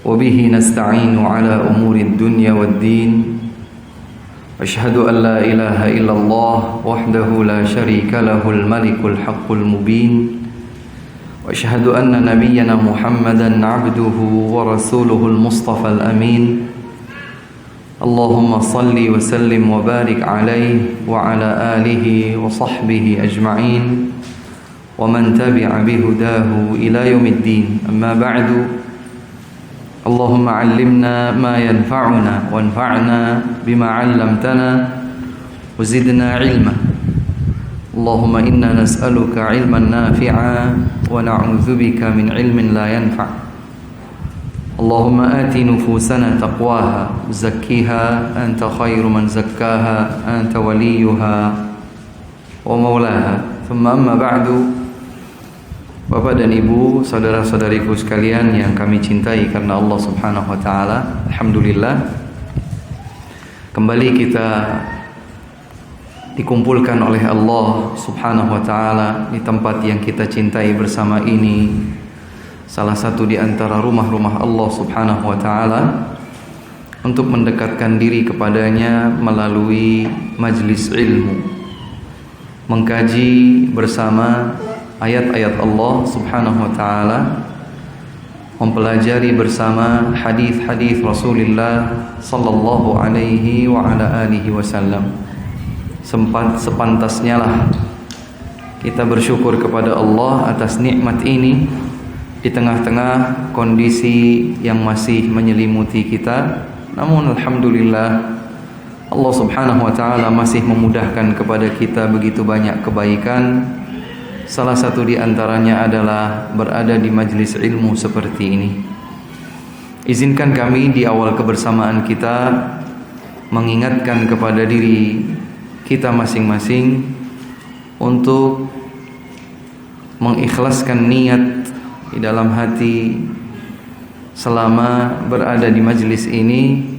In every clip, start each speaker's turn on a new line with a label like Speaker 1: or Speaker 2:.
Speaker 1: وبه نستعين على أمور الدنيا والدين أشهد أن لا إله إلا الله وحده لا شريك له الملك الحق المبين وأشهد أن نبينا محمدا عبده ورسوله المصطفى الأمين اللهم صل وسلم وبارك عليه وعلى آله وصحبه أجمعين ومن تبع بهداه إلى يوم الدين أما بعد اللهم علمنا ما ينفعنا وانفعنا بما علمتنا وزدنا علما اللهم إنا نسألك علما نافعا ونعوذ بك من علم لا ينفع اللهم آت نفوسنا تقواها زكيها أنت خير من زكاها أنت وليها ومولاها ثم أما بعد. Bapak dan Ibu, saudara-saudariku sekalian yang kami cintai karena Allah Subhanahu wa taala, alhamdulillah kembali kita dikumpulkan oleh Allah Subhanahu wa taala di tempat yang kita cintai bersama ini, salah satu di antara rumah-rumah Allah Subhanahu wa taala, untuk mendekatkan diri kepadanya melalui majlis ilmu, mengkaji bersama ayat-ayat Allah Subhanahu wa taala, mempelajari bersama hadis-hadis Rasulullah sallallahu alaihi wa ala alihi wasallam. Sepantasnya lah kita bersyukur kepada Allah atas nikmat ini di tengah-tengah kondisi yang masih menyelimuti kita. Namun alhamdulillah Allah Subhanahu wa taala masih memudahkan kepada kita begitu banyak kebaikan. Salah satu di antaranya adalah berada di majlis ilmu seperti ini. Izinkan kami di awal kebersamaan kita mengingatkan kepada diri kita masing-masing untuk mengikhlaskan niat di dalam hati selama berada di majlis ini,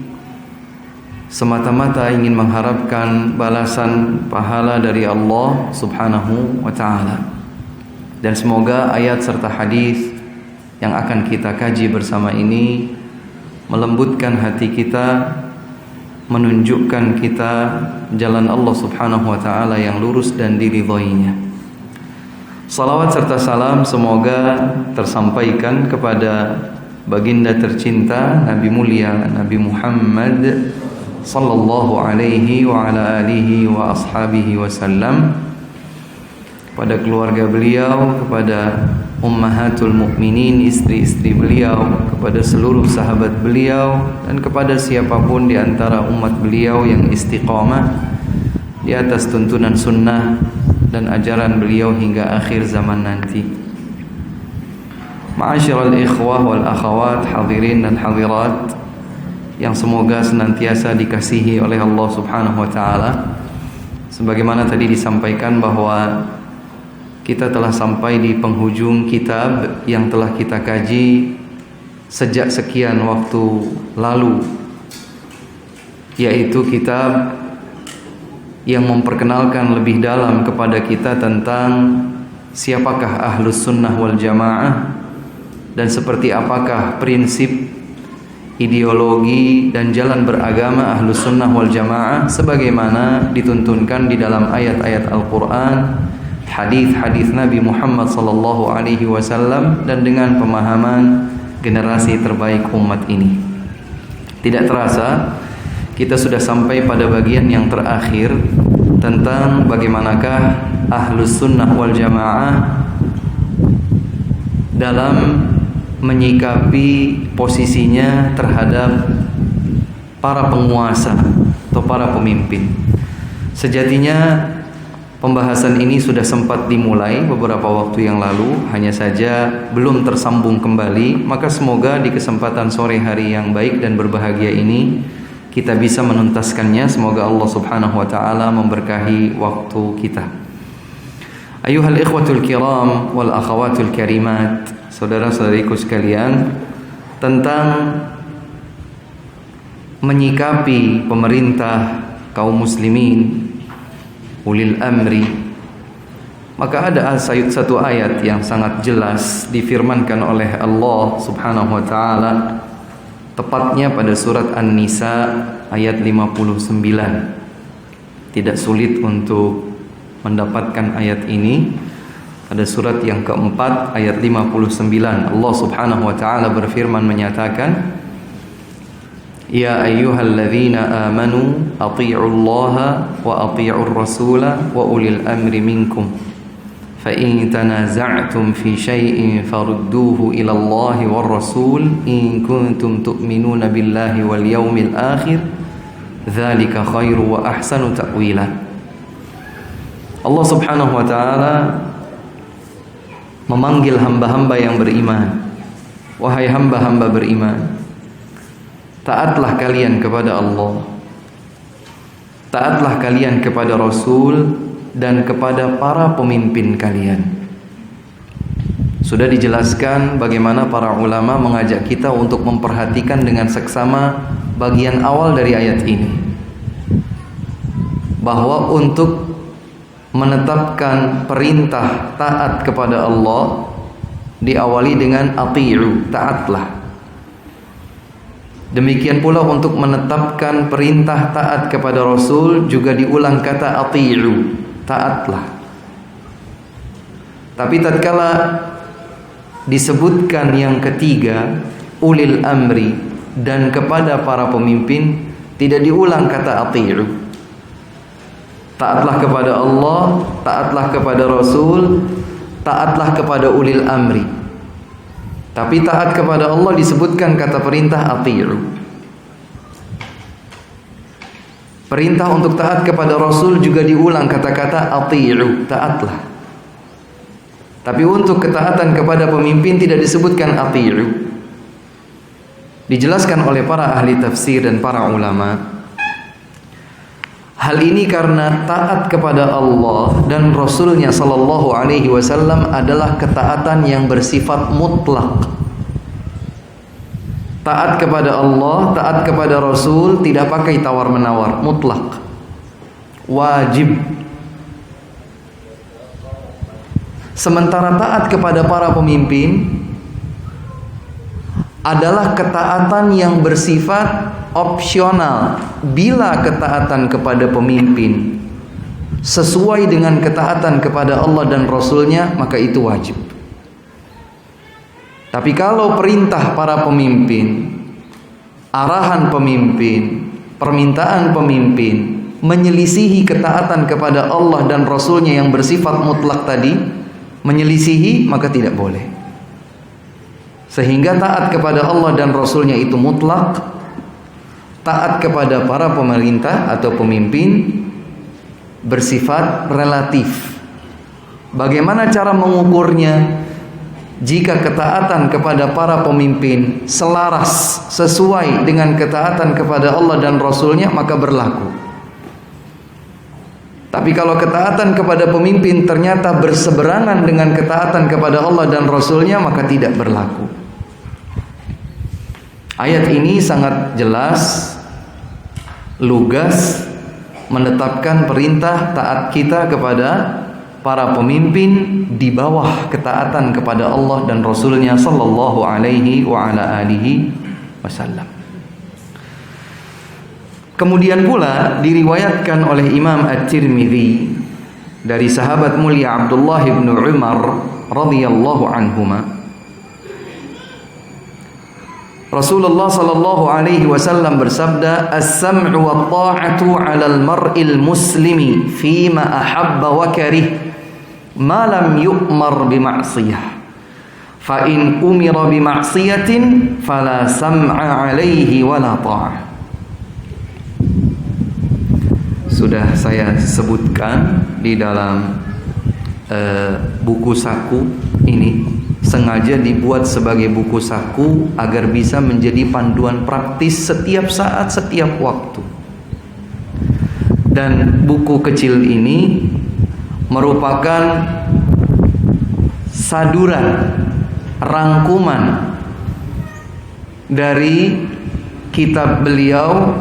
Speaker 1: semata-mata ingin mengharapkan balasan pahala dari Allah Subhanahu wa taala. Dan semoga ayat serta hadis yang akan kita kaji bersama ini melembutkan hati kita, menunjukkan kita jalan Allah Subhanahu wa taala yang lurus dan diridhoinya. Salawat serta salam semoga tersampaikan kepada baginda tercinta Nabi mulia Nabi Muhammad sallallahu alaihi wa ala alihi wa ashabihi wasallam, kepada keluarga beliau, kepada ummahatul mukminin, istri-istri beliau, kepada seluruh sahabat beliau, dan kepada siapapun di antara umat beliau yang istiqamah di atas tuntunan sunnah dan ajaran beliau hingga akhir zaman nanti. Ma'asyiral ikhwah wal akhawat, hadirin dan hadirat yang semoga senantiasa dikasihi oleh Allah Subhanahu wa taala. Sebagaimana tadi disampaikan bahwa kita telah sampai di penghujung kitab yang telah kita kaji sejak sekian waktu lalu, yaitu kitab yang memperkenalkan lebih dalam kepada kita tentang siapakah Ahlus Sunnah wal Jamaah dan seperti apakah prinsip, ideologi dan jalan beragama Ahlus Sunnah wal Jamaah sebagaimana dituntunkan di dalam ayat-ayat Al-Quran, hadis-hadis Nabi Muhammad sallallahu alaihi wasallam, dan dengan pemahaman generasi terbaik umat ini. Tidak terasa kita sudah sampai pada bagian yang terakhir tentang bagaimanakah Ahlus Sunnah wal Jamaah dalam menyikapi posisinya terhadap para penguasa atau para pemimpin. Sejatinya pembahasan ini sudah sempat dimulai beberapa waktu yang lalu, hanya saja belum tersambung kembali. Maka semoga di kesempatan sore hari yang baik dan berbahagia ini kita bisa menuntaskannya. Semoga Allah Subhanahu wa taala memberkahi waktu kita. Ayuhal ikhwatul kiram wal akhawatul karimat, saudara-saudariku sekalian, tentang menyikapi pemerintah kaum muslimin ulil amri, maka ada satu ayat yang sangat jelas difirmankan oleh Allah Subhanahu wa taala tepatnya pada surat An-Nisa ayat 59. Tidak sulit untuk mendapatkan ayat ini. Pada surat yang keempat ayat 59 Allah subhanahu wa ta'ala berfirman menyatakan, Ya ayyuhalladzina amanu ati'ullaha wa ati'ur rasula wa ulil amri minkum fa in tanaza'tum fi syai'in farudduhu ila Allahi war rasul in kuntum tu'minuna billahi wal yawmil akhir dzalika khairu wa ahsanu ta'wila. Allah subhanahu wa ta'ala memanggil hamba-hamba yang beriman. Wahai hamba-hamba beriman, taatlah kalian kepada Allah, taatlah kalian kepada Rasul dan kepada para pemimpin kalian. Sudah dijelaskan bagaimana para ulama mengajak kita untuk memperhatikan dengan seksama bagian awal dari ayat ini, bahwa untuk menetapkan perintah taat kepada Allah diawali dengan ati'u, taatlah. Demikian pula untuk menetapkan perintah taat kepada Rasul juga diulang kata ati'u, taatlah. Tapi tatkala disebutkan yang ketiga ulil amri dan kepada para pemimpin, tidak diulang kata ati'u. Taatlah kepada Allah, taatlah kepada Rasul, taatlah kepada ulil amri. Tapi taat kepada Allah disebutkan kata perintah ati'u. Perintah untuk taat kepada Rasul juga diulang kata-kata ati'u, taatlah. Tapi untuk ketaatan kepada pemimpin tidak disebutkan ati'u. Dijelaskan oleh para ahli tafsir dan para ulama, hal ini karena taat kepada Allah dan Rasulnya sallallahu alaihi wasallam adalah ketaatan yang bersifat mutlak. Taat kepada Allah, taat kepada Rasul tidak pakai tawar-menawar, mutlak, wajib. Sementara taat kepada para pemimpin adalah ketaatan yang bersifat opsional. Bila ketaatan kepada pemimpin sesuai dengan ketaatan kepada Allah dan Rasulnya, maka itu wajib. Tapi kalau perintah para pemimpin, arahan pemimpin, permintaan pemimpin menyelisihi ketaatan kepada Allah dan Rasulnya yang bersifat mutlak tadi, menyelisihi, maka tidak boleh. Sehingga taat kepada Allah dan Rasulnya itu mutlak, taat kepada para pemerintah atau pemimpin bersifat relatif. Bagaimana cara mengukurnya? Jika ketaatan kepada para pemimpin selaras sesuai dengan ketaatan kepada Allah dan Rasulnya, maka berlaku. Tapi kalau ketaatan kepada pemimpin ternyata berseberangan dengan ketaatan kepada Allah dan Rasulnya, maka tidak berlaku. Ayat ini sangat jelas, lugas, menetapkan perintah taat kita kepada para pemimpin di bawah ketaatan kepada Allah dan Rasulnya sallallahu alaihi wa ala alihi wasallam. Kemudian pula diriwayatkan oleh Imam At-Tirmidzi dari sahabat mulia Abdullah bin Umar radhiyallahu anhuma, Rasulullah sallallahu alaihi wasallam bersabda, "As-sam'u wat-ta'atu 'alal mar'il muslimi fima ahabba wa karih ma lam yu'mar bi ma'siyah. Fa in umira bi ma'siyatin fala sam'a 'alaihi wa la ta'ah." Sudah saya sebutkan di dalam buku saku ini, sengaja dibuat sebagai buku saku agar bisa menjadi panduan praktis setiap saat, setiap waktu. Dan buku kecil ini merupakan saduran, rangkuman dari kitab beliau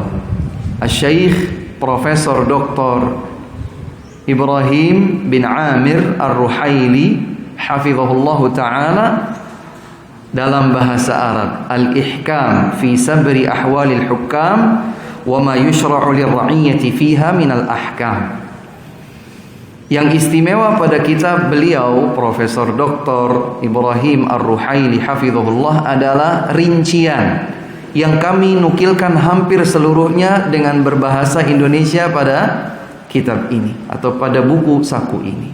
Speaker 1: Asy-Syaikh Profesor Dr. Ibrahim bin Amir Ar-Ruhaili hafizahullahu ta'ala, dalam bahasa Arab, al-ihkam fi sabri ahwalil hukam wa ma yushra'u lirra'iyyati fiha minal ahkam. Yang istimewa pada kitab beliau Profesor Dr. Ibrahim Ar-Ruhaili hafizahullah adalah rincian yang kami nukilkan hampir seluruhnya dengan berbahasa Indonesia pada kitab ini atau pada buku saku ini.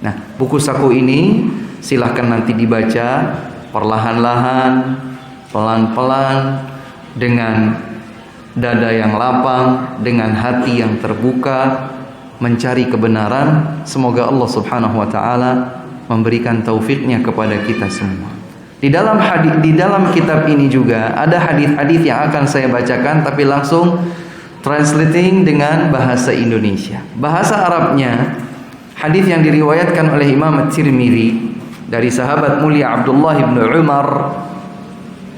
Speaker 1: Nah, buku saku ini silahkan nanti dibaca perlahan-lahan, pelan-pelan, dengan dada yang lapang, dengan hati yang terbuka, mencari kebenaran. Semoga Allah Subhanahu wa taala memberikan taufiknya kepada kita semua. Di dalam kitab ini juga ada hadis-hadis yang akan saya bacakan, tapi langsung translating dengan bahasa Indonesia. Bahasa Arabnya, hadis yang diriwayatkan oleh Imam At-Tirmidzi dari sahabat mulia Abdullah bin Umar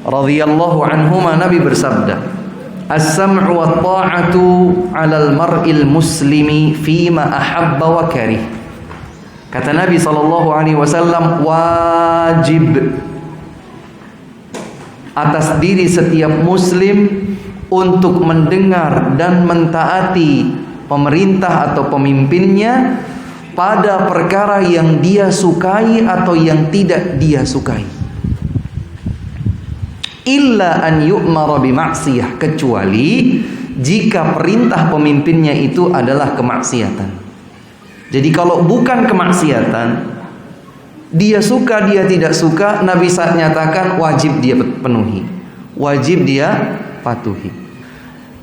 Speaker 1: radhiyallahu anhuma, Nabi bersabda, "As-sam'u wat ta'atu 'alal mar'il muslimi fima ahabba wa karih." Kata Nabi sallallahu alaihi wasallam, wajib atas diri setiap muslim untuk mendengar dan mentaati pemerintah atau pemimpinnya pada perkara yang dia sukai atau yang tidak dia sukai. Illa an yu'mara bimaksiyah, kecuali jika perintah pemimpinnya itu adalah kemaksiatan. Jadi kalau bukan kemaksiatan, dia suka dia tidak suka, Nabi saat nyatakan wajib dia penuhi, wajib dia patuhi.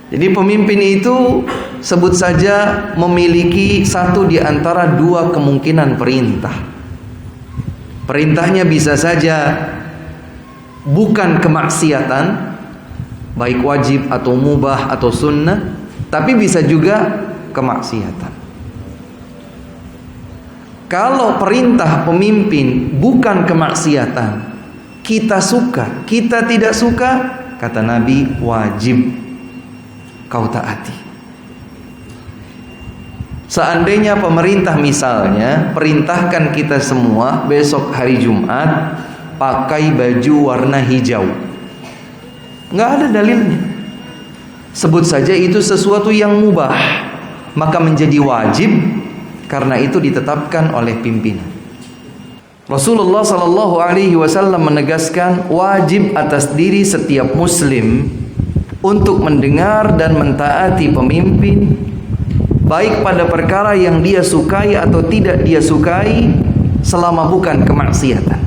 Speaker 1: Jadi pemimpin itu sebut saja memiliki satu di antara dua kemungkinan perintah. Perintahnya bisa saja bukan kemaksiatan, baik wajib atau mubah atau sunnah, tapi bisa juga kemaksiatan. Kalau perintah pemimpin bukan kemaksiatan, kita suka, kita tidak suka, kata Nabi, wajib kau taati. Seandainya pemerintah misalnya perintahkan kita semua besok hari Jumat pakai baju warna hijau, nggak ada dalilnya, sebut saja itu sesuatu yang mubah, maka menjadi wajib karena itu ditetapkan oleh pimpinan. Rasulullah sallallahu alaihi wasallam menegaskan wajib atas diri setiap muslim untuk mendengar dan mentaati pemimpin, baik pada perkara yang dia sukai atau tidak dia sukai, selama bukan kemaksiatan.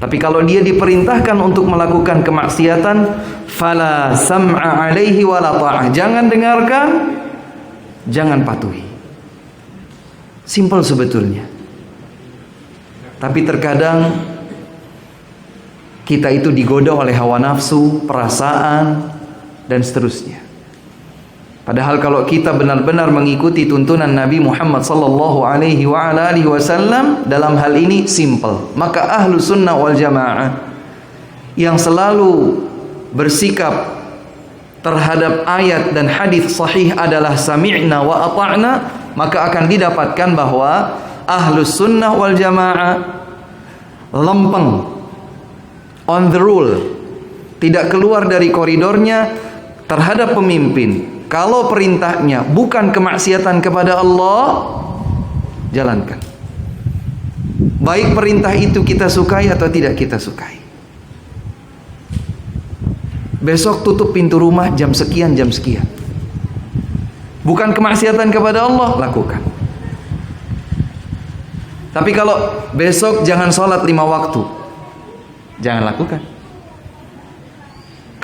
Speaker 1: Tapi kalau dia diperintahkan untuk melakukan kemaksiatan, fala sam'a alaihi wala ta'ah, jangan dengarkan, jangan patuhi. Simpel sebetulnya. Tapi terkadang kita itu digoda oleh hawa nafsu, perasaan, dan seterusnya. Padahal kalau kita benar-benar mengikuti tuntunan Nabi Muhammad sallallahu alaihi wasallam dalam hal ini simple, maka ahlu sunnah wal jamaah yang selalu bersikap terhadap ayat dan hadis sahih adalah sami'na wa ata'na, maka akan didapatkan bahwa ahlus sunnah wal jamaah lempeng, on the rule, tidak keluar dari koridornya terhadap pemimpin. Kalau perintahnya bukan kemaksiatan kepada Allah, jalankan. Baik perintah itu kita sukai atau tidak kita sukai. Besok tutup pintu rumah jam sekian, jam sekian. Bukan kemaksiatan kepada Allah, lakukan. Tapi kalau besok jangan sholat 5 waktu, jangan lakukan.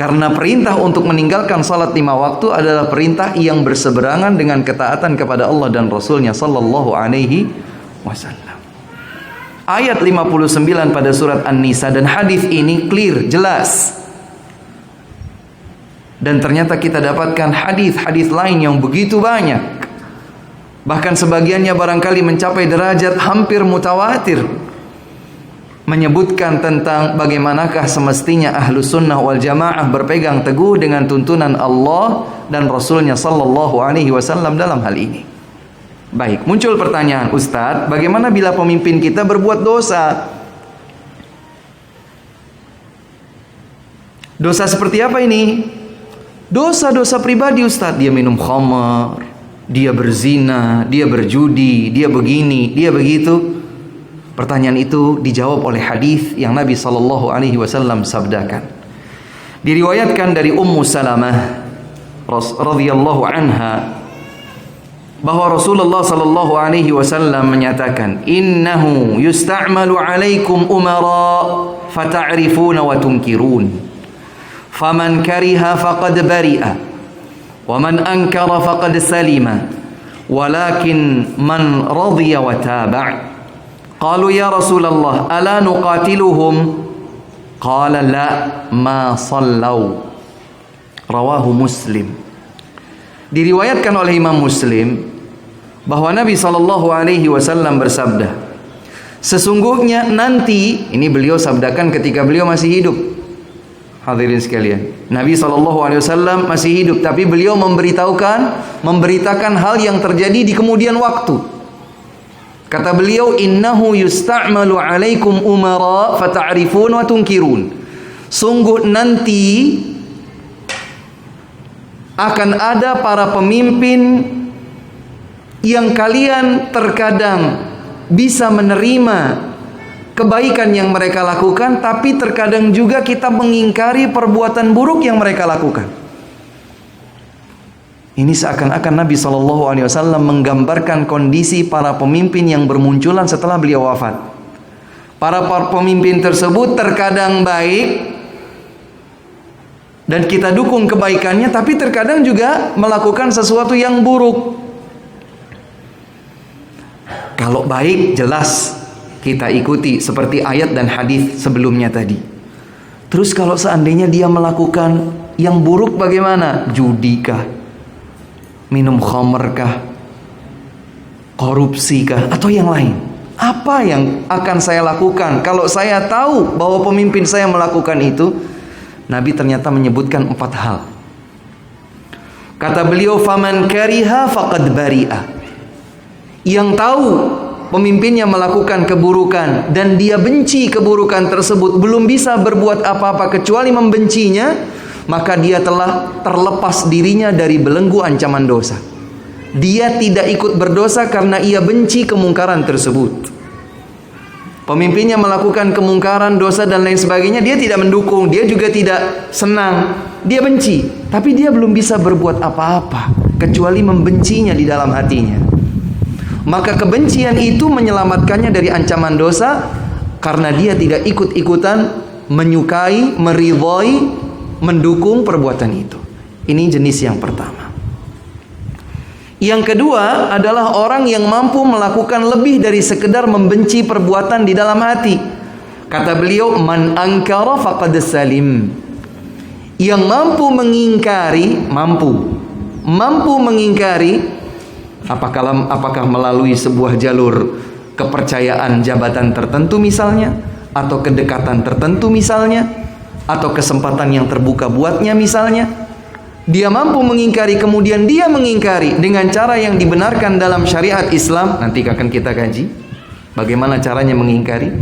Speaker 1: Karena perintah untuk meninggalkan sholat 5 waktu adalah perintah yang berseberangan dengan ketaatan kepada Allah dan Rasulnya sallallahu alaihi wasallam. Ayat 59 pada surat An-Nisa dan hadis ini clear, jelas. Dan ternyata kita dapatkan hadis-hadis lain yang begitu banyak. Bahkan sebagiannya barangkali mencapai derajat hampir mutawatir, menyebutkan tentang bagaimanakah semestinya ahlu sunnah wal jamaah berpegang teguh dengan tuntunan Allah dan Rasulnya sallallahu alaihi wasallam dalam hal ini. Baik, muncul pertanyaan, Ustadz, bagaimana bila pemimpin kita berbuat dosa? Dosa seperti apa ini? Dosa-dosa pribadi Ustaz. Dia minum khamar, dia berzina, dia berjudi, dia begini, dia begitu. Pertanyaan itu dijawab oleh hadis yang Nabi SAW sabdakan. Diriwayatkan dari Ummu Salamah radhiyallahu anha bahwa Rasulullah sallallahu alaihi wasallam menyatakan, "Innahu yusta'malu 'alaikum umara fata'rifuna wa tunkirun. Faman kariha faqad bari'a wa man ankara faqad salima. Walakin man radiya wa taba'." Qalu ya Rasulullah, "Ala nuqatiluhum?" Qala la ma sallau. Rawahu Muslim. Diriwayatkan oleh Imam Muslim bahwa Nabi SAW bersabda, sesungguhnya nanti, ini beliau sabdakan ketika beliau masih hidup. Hadirin sekalian, Nabi SAW masih hidup, tapi beliau memberitakan hal yang terjadi di kemudian waktu. Kata beliau, innahu yusta'malu 'alaikum umara fata'rifun wa tunkirun. Sungguh nanti akan ada para pemimpin yang kalian terkadang bisa menerima kebaikan yang mereka lakukan, tapi terkadang juga kita mengingkari perbuatan buruk yang mereka lakukan. Ini seakan-akan Nabi SAW menggambarkan kondisi para pemimpin yang bermunculan setelah beliau wafat. Para pemimpin tersebut terkadang baik dan kita dukung kebaikannya, tapi terkadang juga melakukan sesuatu yang buruk. Kalau baik jelas kita ikuti seperti ayat dan hadis sebelumnya tadi. Terus kalau seandainya dia melakukan yang buruk bagaimana? Judikah? Minum khamrkah? Korupsikah? Atau yang lain? Apa yang akan saya lakukan kalau saya tahu bahwa pemimpin saya melakukan itu? Nabi ternyata menyebutkan 4 hal. Kata beliau, faman kariha faqad bari'a. Yang tahu pemimpinnya melakukan keburukan dan dia benci keburukan tersebut, belum bisa berbuat apa-apa kecuali membencinya, maka dia telah terlepas dirinya dari belenggu ancaman dosa. Dia tidak ikut berdosa karena ia benci kemungkaran tersebut. Pemimpinnya melakukan kemungkaran, dosa dan lain sebagainya, dia tidak mendukung, dia juga tidak senang, dia benci, tapi dia belum bisa berbuat apa-apa kecuali membencinya di dalam hatinya. Maka kebencian itu menyelamatkannya dari ancaman dosa karena dia tidak ikut-ikutan menyukai, meridhai, mendukung perbuatan itu. Ini jenis yang pertama. Yang kedua adalah orang yang mampu melakukan lebih dari sekedar membenci perbuatan di dalam hati. Kata beliau, man ankara faqad salim. Yang mampu mengingkari, apakah melalui sebuah jalur kepercayaan jabatan tertentu misalnya, atau kedekatan tertentu misalnya, atau kesempatan yang terbuka buatnya misalnya, dia mampu mengingkari, kemudian dia mengingkari dengan cara yang dibenarkan dalam syariat Islam. Nanti akan kita kaji bagaimana caranya mengingkari.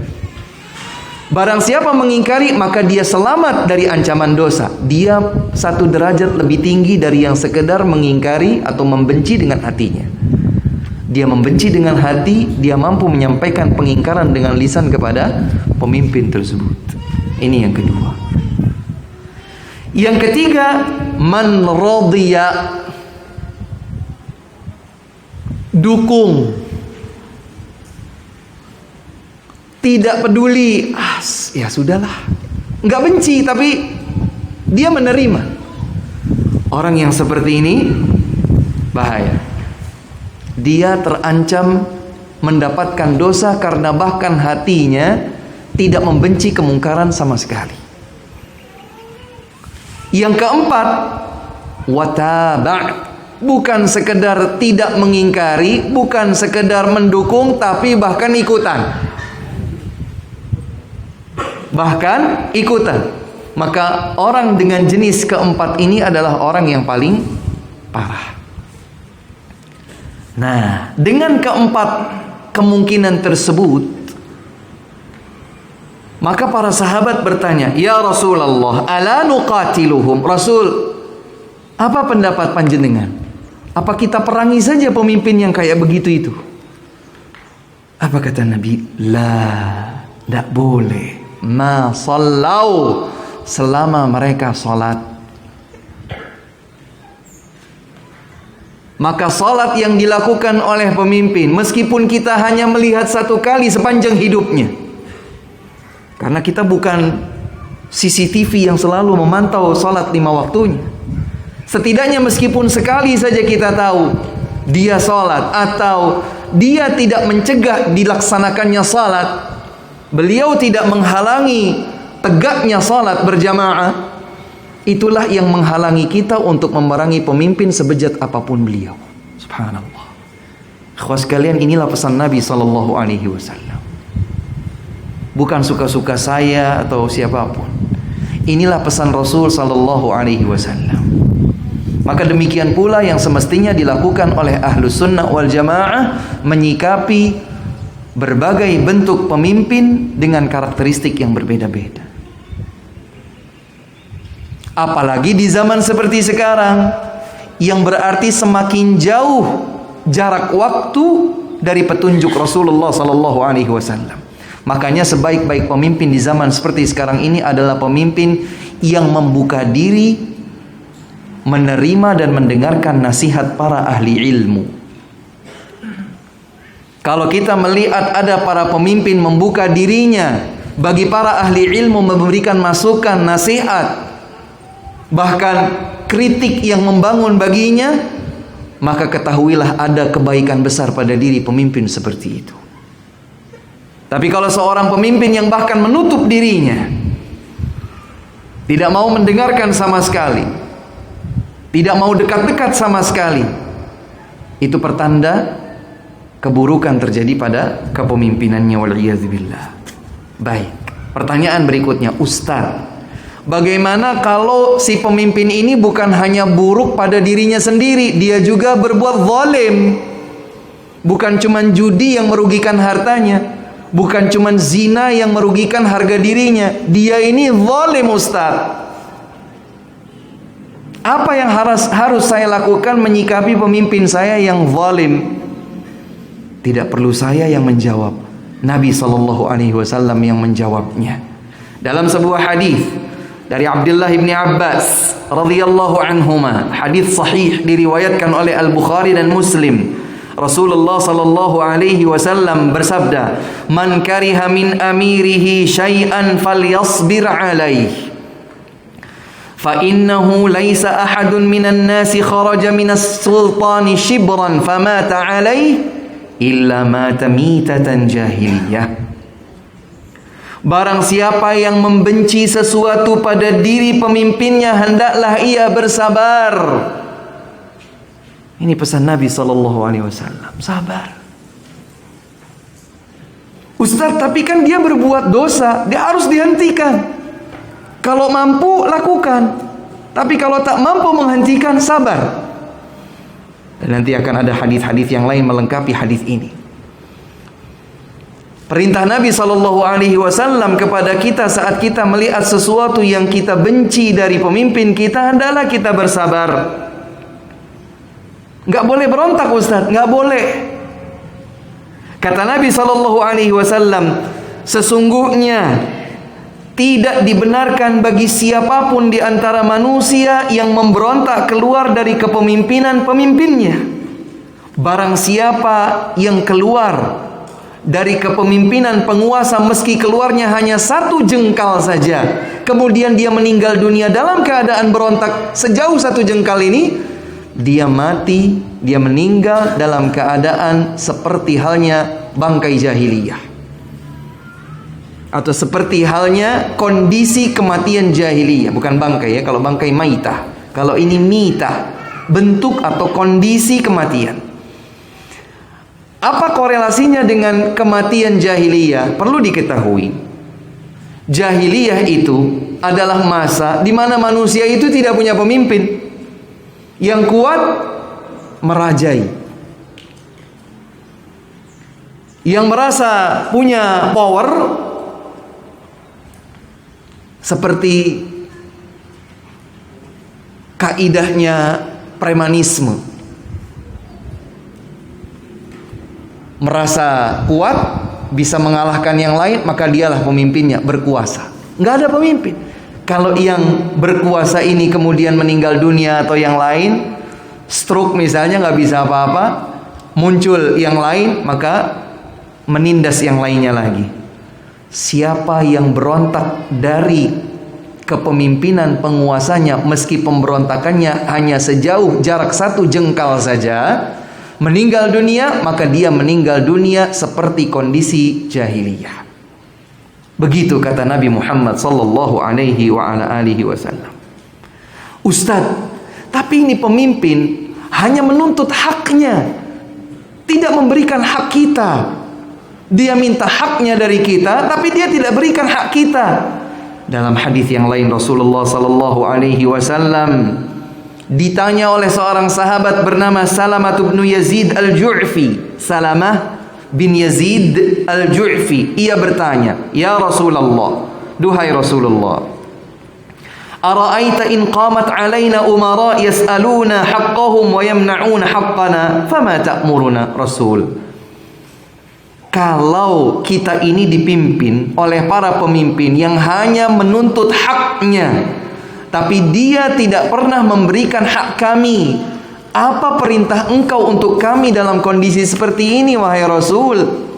Speaker 1: Barang siapa mengingkari, maka dia selamat dari ancaman dosa. Dia 1 derajat lebih tinggi dari yang sekedar mengingkari atau membenci dengan hatinya. Dia membenci dengan hati, dia mampu menyampaikan pengingkaran dengan lisan kepada pemimpin tersebut. Ini yang kedua. Yang ketiga, man radiya, dukung, tidak peduli, ya sudahlah, nggak benci tapi dia menerima. Orang yang seperti ini bahaya. Dia terancam mendapatkan dosa karena bahkan hatinya tidak membenci kemungkaran sama sekali. Yang keempat, wataba', bukan sekedar tidak mengingkari, bukan sekedar mendukung, tapi bahkan ikutan. Maka orang dengan jenis keempat ini adalah orang yang paling parah. Nah, dengan keempat kemungkinan tersebut, Maka para sahabat bertanya, "Ya Rasulullah, ala nuqatiluhum?" Rasul, apa pendapat panjenengan? Apa kita perangi saja pemimpin yang kayak begitu itu? Apa kata Nabi? La, tidak boleh. Ma sallau, selama mereka salat. Maka salat yang dilakukan oleh pemimpin, meskipun kita hanya melihat satu kali sepanjang hidupnya, karena kita bukan CCTV yang selalu memantau salat 5 waktunya. Setidaknya meskipun sekali saja kita tahu dia salat atau dia tidak mencegah dilaksanakannya salat, beliau tidak menghalangi tegaknya salat berjamaah, itulah yang menghalangi kita untuk memerangi pemimpin sebejat apapun beliau. Subhanallah. Ikhwas sekalian, inilah pesan Nabi SAW. Bukan suka-suka saya atau siapapun. Inilah pesan Rasul SAW. Maka demikian pula yang semestinya dilakukan oleh Ahlus Sunnah wal Jamaah, menyikapi berbagai bentuk pemimpin dengan karakteristik yang berbeda-beda. Apalagi di zaman seperti sekarang, yang berarti semakin jauh jarak waktu dari petunjuk Rasulullah SAW. Makanya sebaik-baik pemimpin di zaman seperti sekarang ini adalah pemimpin yang membuka diri, menerima dan mendengarkan nasihat para ahli ilmu. Kalau kita melihat ada para pemimpin membuka dirinya bagi para ahli ilmu, memberikan masukan, nasihat, bahkan kritik yang membangun baginya, maka ketahuilah ada kebaikan besar pada diri pemimpin seperti itu. Tapi kalau seorang pemimpin yang bahkan menutup dirinya, tidak mau mendengarkan sama sekali, tidak mau dekat-dekat sama sekali, itu pertanda keburukan terjadi pada kepemimpinannya, wal'iyadzubillah. Baik, pertanyaan berikutnya, Ustaz, bagaimana kalau si pemimpin ini bukan hanya buruk pada dirinya sendiri, dia juga berbuat zalim. Bukan cuma judi yang merugikan hartanya, bukan cuma zina yang merugikan harga dirinya, dia ini zalim, Ustaz. Apa yang harus saya lakukan menyikapi pemimpin saya yang zalim? Tidak perlu saya yang menjawab, Nabi SAW yang menjawabnya. Dalam sebuah hadis dari Abdullah bin Abbas radhiyallahu anhuma, hadis sahih diriwayatkan oleh Al-Bukhari dan Muslim, Rasulullah sallallahu alaihi wasallam bersabda, "Man kariha min amirihi syai'an falyasbir alaihi. Fa innahu laisa ahadun minan nasi kharaja minas sultani shibran famata alaihi illa mata mitatan jahiliyah." Barang siapa yang membenci sesuatu pada diri pemimpinnya, hendaklah ia bersabar. Ini pesan Nabi SAW. Sabar. Ustaz, tapi kan dia berbuat dosa, dia harus dihentikan. Kalau mampu, lakukan. Tapi kalau tak mampu menghentikan, sabar. Dan nanti akan ada hadis-hadis yang lain melengkapi hadis ini. Perintah Nabi SAW kepada kita saat kita melihat sesuatu yang kita benci dari pemimpin kita, hendaklah kita bersabar. Gak boleh berontak, Ustaz, gak boleh. Kata Nabi SAW, sesungguhnya tidak dibenarkan bagi siapapun di antara manusia yang memberontak keluar dari kepemimpinan pemimpinnya. Barang siapa yang keluar dari kepemimpinan penguasa meski keluarnya hanya 1 jengkal saja, kemudian dia meninggal dunia dalam keadaan berontak sejauh 1 jengkal ini, dia mati, dia meninggal dalam keadaan seperti halnya bangkai jahiliyah, atau seperti halnya kondisi kematian jahiliyah. Bukan bangkai ya, kalau bangkai maitah, kalau ini mitah, bentuk atau kondisi kematian. Apa korelasinya dengan kematian jahiliyah? Perlu diketahui, jahiliyah itu adalah masa di mana manusia itu tidak punya pemimpin. Yang kuat merajai, yang merasa punya power seperti kaidahnya premanisme. Merasa kuat, bisa mengalahkan yang lain, maka dialah pemimpinnya, berkuasa. Nggak ada pemimpin. Kalau yang berkuasa ini kemudian meninggal dunia atau yang lain, stroke misalnya, nggak bisa apa-apa, muncul yang lain, maka menindas yang lainnya lagi. Siapa yang berontak dari kepemimpinan penguasanya, meski pemberontakannya hanya sejauh jarak 1 jengkal saja, meninggal dunia, maka dia meninggal dunia seperti kondisi jahiliyah. Begitu kata Nabi Muhammad sallallahu alaihi wa ala alihi wasallam. Ustadz, tapi ini pemimpin hanya menuntut haknya, tidak memberikan hak kita. Dia minta haknya dari kita, tapi dia tidak berikan hak kita. Dalam hadis yang lain Rasulullah sallallahu alaihi wasallam ditanya oleh seorang sahabat bernama Salamah bin Yazid al-Ju'fi. Salamah bin Yazid al-Ju'fi, ia bertanya, "Ya Rasulullah, duhai Rasulullah, ara'aita in qamat alaina umara yas'aluna haqqahum wa yamna'una haqqana, fama ta'muruna Rasul?" Kalau kita ini dipimpin oleh para pemimpin yang hanya menuntut haknya, tapi dia tidak pernah memberikan hak kami, apa perintah engkau untuk kami dalam kondisi seperti ini, wahai Rasul?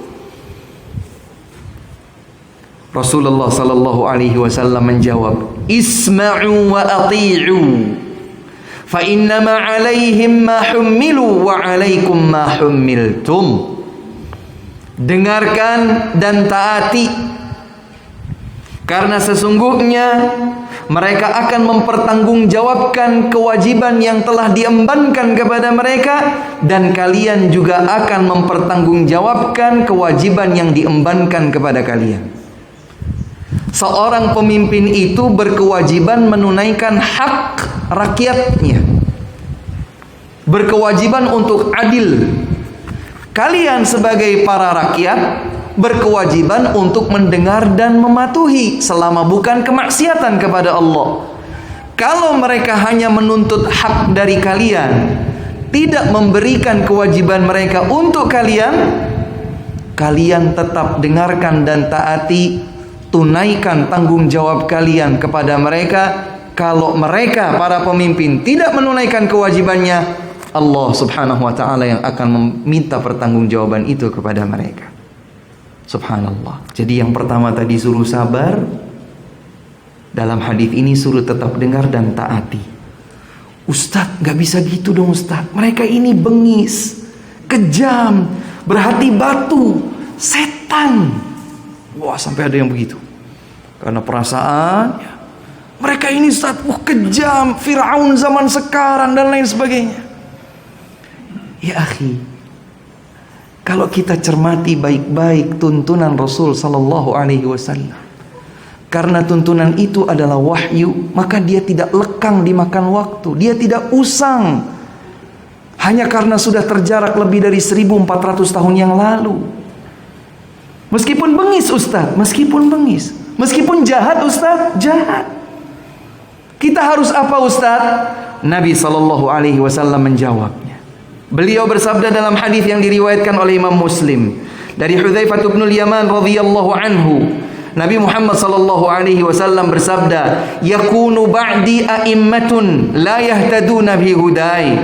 Speaker 1: Rasulullah sallallahu alaihi wasallam menjawab, "Isma'u wa ati'u, fa innama 'alaihim ma hummilu wa 'alaikum ma hummiltum." Dengarkan dan taati, karena sesungguhnya mereka akan mempertanggungjawabkan kewajiban yang telah diembankan kepada mereka, dan kalian juga akan mempertanggungjawabkan kewajiban yang diembankan kepada kalian. Seorang pemimpin itu berkewajiban menunaikan hak rakyatnya, berkewajiban untuk adil. Kalian sebagai para rakyat berkewajiban untuk mendengar dan mematuhi selama bukan kemaksiatan kepada Allah. Kalau mereka hanya menuntut hak dari kalian, tidak memberikan kewajiban mereka untuk kalian, kalian tetap dengarkan dan taati, tunaikan tanggung jawab kalian kepada mereka. Kalau mereka para pemimpin tidak menunaikan kewajibannya, Allah subhanahu wa ta'ala yang akan meminta pertanggungjawaban itu kepada mereka. Subhanallah. Jadi yang pertama tadi suruh sabar, dalam hadis ini suruh tetap dengar dan taati. Ustadz, gak bisa gitu dong Ustadz, mereka ini bengis, kejam, berhati batu, setan. Wah, sampai ada yang begitu. Karena perasaan mereka ini Ustadz, kejam, Fir'aun zaman sekarang dan lain sebagainya. Ya akhi, kalau kita cermati baik-baik tuntunan Rasul sallallahu alaihi wasallam, karena tuntunan itu adalah wahyu, maka dia tidak lekang dimakan waktu, dia tidak usang hanya karena sudah terjarak lebih dari 1400 tahun yang lalu. Meskipun bengis Ustaz, meskipun bengis, meskipun jahat Ustaz, jahat. Kita harus apa Ustaz? Nabi sallallahu alaihi wasallam menjawabnya. Beliau bersabda dalam hadis yang diriwayatkan oleh Imam Muslim dari Hudzaifah bin Yaman radhiyallahu anhu, Nabi Muhammad sallallahu alaihi wasallam bersabda, "Yakunu ba'di a'immatun la yahtaduna bi hudai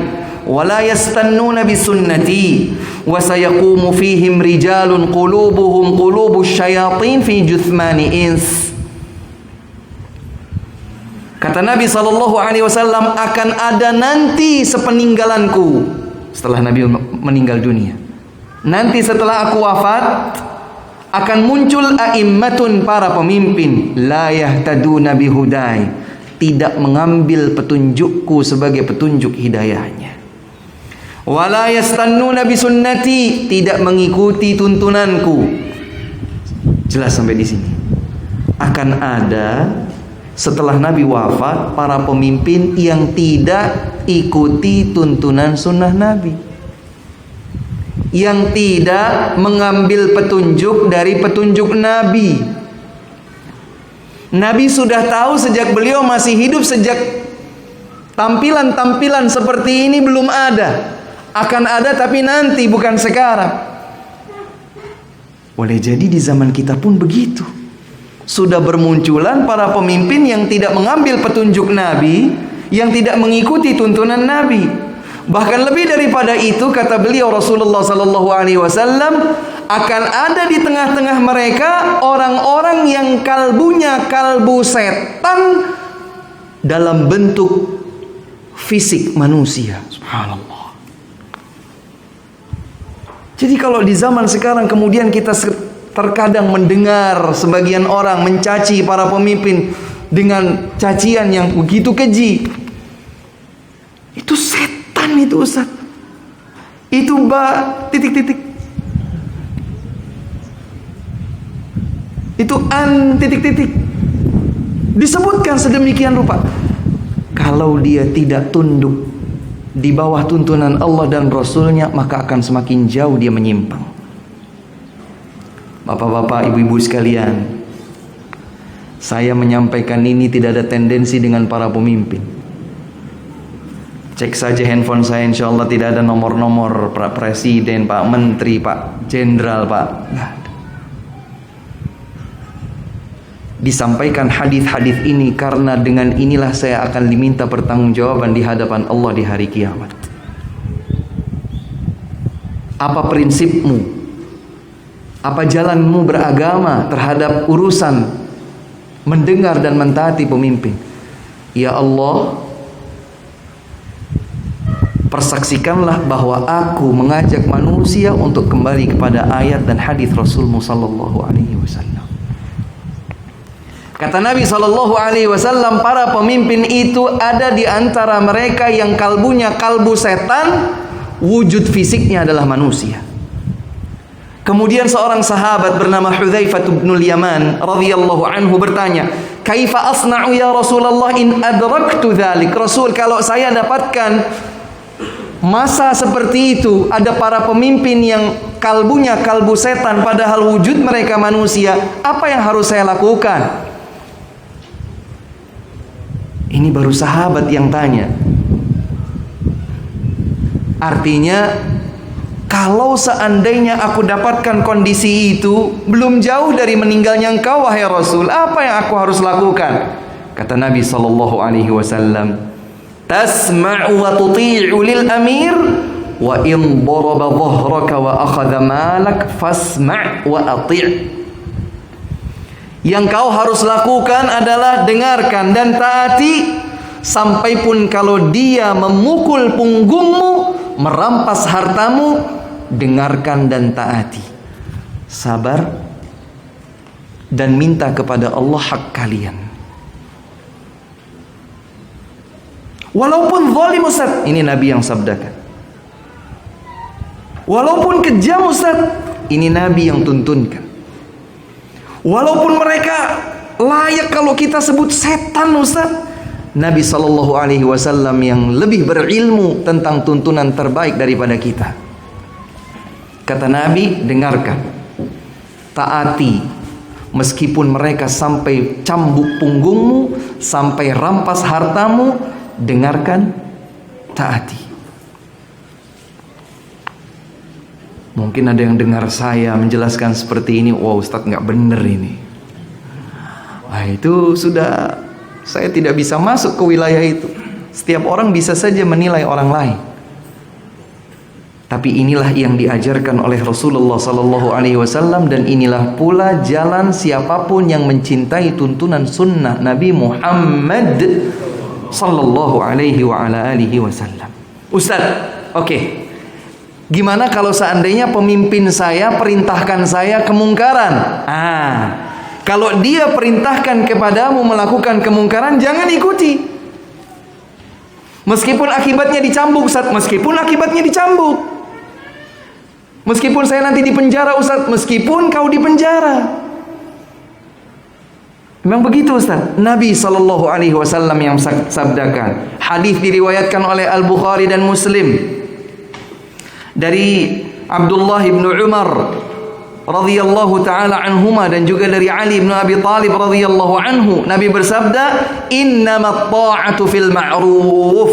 Speaker 1: wa la yastannuna bi sunnati wa sayaqumu fihim rijalun qulubuhum qulubus syayatin fi juthmani ins." Kata Nabi sallallahu alaihi wasallam, akan ada nanti sepeninggalanku, setelah Nabi meninggal dunia, nanti setelah aku wafat, akan muncul a'immatun, para pemimpin, la yahtaduna bihudai, tidak mengambil petunjukku sebagai petunjuk hidayahnya, wala yastannuna bisunnati, tidak mengikuti tuntunanku. Jelas sampai di sini. Akan ada setelah Nabi wafat para pemimpin yang tidak ikuti tuntunan sunnah Nabi, yang tidak mengambil petunjuk dari petunjuk Nabi. Nabi sudah tahu sejak beliau masih hidup, sejak tampilan-tampilan seperti ini belum ada. Akan ada tapi nanti, bukan sekarang. Boleh jadi di zaman kita pun begitu. Sudah bermunculan para pemimpin yang tidak mengambil petunjuk Nabi, yang tidak mengikuti tuntunan Nabi. Bahkan lebih daripada itu, kata beliau Rasulullah sallallahu alaihi wasallam, akan ada di tengah-tengah mereka orang-orang yang kalbunya kalbu setan dalam bentuk fisik manusia. Subhanallah. Jadi kalau di zaman sekarang kemudian kita terkadang mendengar sebagian orang mencaci para pemimpin dengan cacian yang begitu keji, itu setan itu Ustaz. Itu titik-titik. Itu titik-titik. Disebutkan sedemikian rupa. Kalau dia tidak tunduk di bawah tuntunan Allah dan Rasulnya, maka akan semakin jauh dia menyimpang. Bapak-bapak, ibu-ibu sekalian, saya menyampaikan ini tidak ada tendensi dengan para pemimpin. Cek saja handphone saya, insya Allah tidak ada nomor-nomor Pak Presiden, Pak Menteri, Pak Jenderal, Pak. Disampaikan hadis-hadis ini karena dengan inilah saya akan diminta pertanggungjawaban di hadapan Allah di hari kiamat. Apa prinsipmu? Apa jalanmu beragama terhadap urusan mendengar dan mentaati pemimpin? Ya Allah, persaksikanlah bahwa aku mengajak manusia untuk kembali kepada ayat dan hadis Rasulmu sallallahu alaihi wasallam. Kata Nabi sallallahu alaihi wasallam, para pemimpin itu ada di antara mereka yang kalbunya kalbu setan, wujud fisiknya adalah manusia. Kemudian seorang sahabat bernama Hudzaifah bin Yaman radhiyallahu anhu bertanya, "Kaifa asna'u ya Rasulullah in adraktu dzalik?" Rasul, kalau saya dapatkan masa seperti itu, ada para pemimpin yang kalbunya kalbu setan padahal wujud mereka manusia, apa yang harus saya lakukan? Ini baru sahabat yang tanya. Artinya, kalau seandainya aku dapatkan kondisi itu, belum jauh dari meninggalnya engkau wahai Rasul, apa yang aku harus lakukan? Kata Nabi sallallahu alaihi wasallam, tasma'u wa tuti'u lil amir wa in daraba dhahraka wa akhadha malak fasma' wa ati'. Yang kau harus lakukan adalah dengarkan dan taati, sampai pun kalau dia memukul punggungmu, merampas hartamu, dengarkan dan taati. Sabar dan minta kepada Allah hak kalian. Walaupun zalim Ustaz, ini Nabi yang sabdakan. Walaupun kejam Ustaz, ini Nabi yang tuntunkan. Walaupun mereka layak kalau kita sebut setan Ustaz, Nabi sallallahu alaihi wasallam yang lebih berilmu tentang tuntunan terbaik daripada kita. Kata Nabi, dengarkan, taati, meskipun mereka sampai cambuk punggungmu, sampai rampas hartamu, dengarkan, taati. Mungkin ada yang dengar saya menjelaskan seperti ini, wah Ustadz nggak bener ini. Nah itu sudah, saya tidak bisa masuk ke wilayah itu. Setiap orang bisa saja menilai orang lain. Tapi inilah yang diajarkan oleh Rasulullah sallallahu alaihi wasallam, dan inilah pula jalan siapapun yang mencintai tuntunan sunnah Nabi Muhammad sallallahu alaihi wa ala alihi wasallam. Ustaz, oke. Gimana kalau seandainya pemimpin saya perintahkan saya kemungkaran? Kalau dia perintahkan kepadamu melakukan kemungkaran, jangan ikuti. Meskipun akibatnya dicambuk, Ustaz, meskipun akibatnya dicambuk. Meskipun saya nanti di penjara, Ustaz, meskipun kau di penjara. Memang begitu Ustaz. Nabi sallallahu alaihi wasallam yang sabdakan. Hadis diriwayatkan oleh Al-Bukhari dan Muslim. Dari Abdullah bin Umar radhiyallahu taala anhuma dan juga dari Ali bin Abi Thalib radhiyallahu anhu, Nabi bersabda, "Innamat ta'atu fil ma'ruf."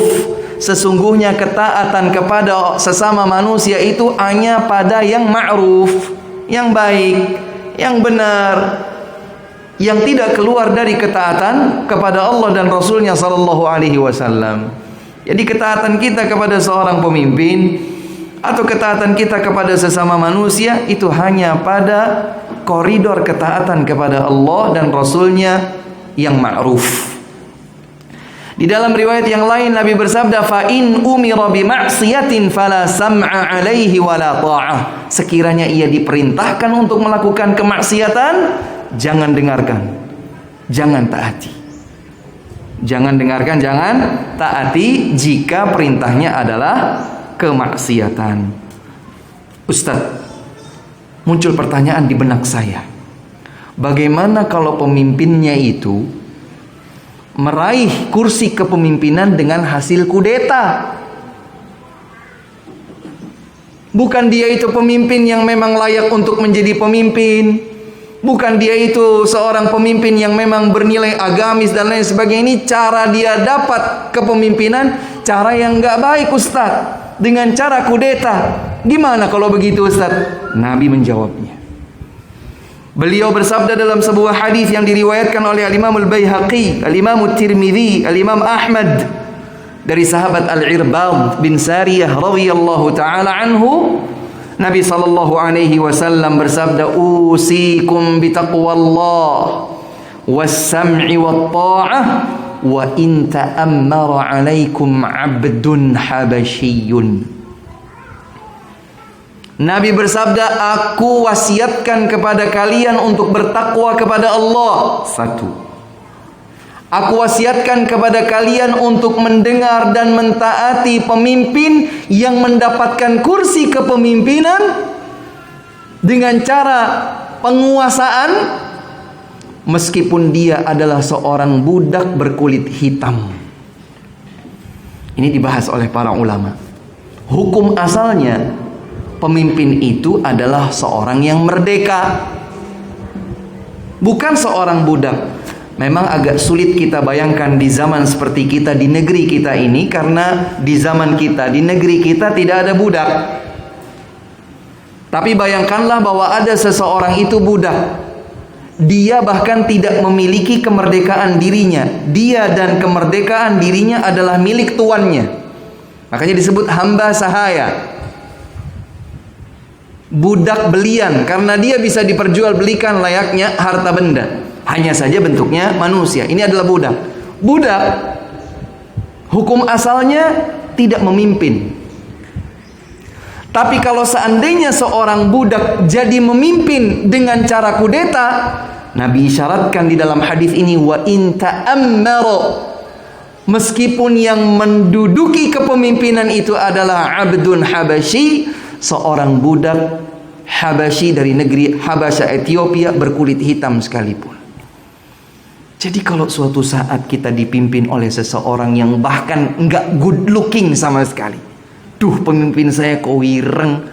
Speaker 1: Sesungguhnya ketaatan kepada sesama manusia itu hanya pada yang ma'ruf, yang baik, yang benar, yang tidak keluar dari ketaatan kepada Allah dan Rasulnya sallallahu alaihi wasallam. Jadi ketaatan kita kepada seorang pemimpin atau ketaatan kita kepada sesama manusia itu hanya pada koridor ketaatan kepada Allah dan Rasulnya yang ma'ruf. Di dalam riwayat yang lain Nabi bersabda, "Fa in umira bi ma'siyatin fala sam'a 'alaihi wala ta'ah." Sekiranya ia diperintahkan untuk melakukan kemaksiatan, jangan dengarkan, jangan taati. Jangan dengarkan, jangan taati jika perintahnya adalah kemaksiatan. Ustaz, muncul pertanyaan di benak saya. Bagaimana kalau pemimpinnya itu meraih kursi kepemimpinan dengan hasil kudeta? Bukan dia itu pemimpin yang memang layak untuk menjadi pemimpin. Bukan dia itu seorang pemimpin yang memang bernilai agamis dan lain sebagainya. Ini cara dia dapat kepemimpinan, cara yang gak baik Ustaz, dengan cara kudeta. Gimana kalau begitu Ustaz? Nabi menjawabnya. Beliau bersabda dalam sebuah hadis yang diriwayatkan oleh Al-Imam Al-Baihaqi, Al-Imam At-Tirmidzi, Al-Imam Ahmad dari sahabat Al-Irbad bin Sariyah radhiyallahu taala anhu, Nabi sallallahu alaihi wasallam bersabda, "Usikum bitaqwallah was-sam'i wat-tha'ah wa in ta'ammara 'alaikum 'abdun habasyiyyun." Nabi bersabda, aku wasiatkan kepada kalian untuk bertakwa kepada Allah. Satu. Aku wasiatkan kepada kalian untuk mendengar dan mentaati pemimpin yang mendapatkan kursi kepemimpinan dengan cara penguasaan meskipun dia adalah seorang budak berkulit hitam. Ini dibahas oleh para ulama. Hukum asalnya pemimpin itu adalah seorang yang merdeka, bukan seorang budak. Memang agak sulit kita bayangkan di zaman seperti kita, di negeri kita ini, karena di zaman kita, di negeri kita tidak ada budak. Tapi bayangkanlah bahwa ada seseorang itu budak. Dia bahkan tidak memiliki kemerdekaan dirinya. Dia dan kemerdekaan dirinya adalah milik tuannya. Makanya disebut hamba sahaya, budak belian, karena dia bisa diperjualbelikan layaknya harta benda. Hanya saja bentuknya manusia. Ini adalah budak. Budak hukum asalnya tidak memimpin. Tapi kalau seandainya seorang budak jadi memimpin dengan cara kudeta, Nabi isyaratkan di dalam hadis ini, wa in ta'ammara, meskipun yang menduduki kepemimpinan itu adalah abdun habasyi, seorang budak Habasyi dari negeri Habasya Ethiopia berkulit hitam sekalipun. Jadi kalau suatu saat kita dipimpin oleh seseorang yang bahkan enggak good looking sama sekali, duh pemimpin saya kok wireng,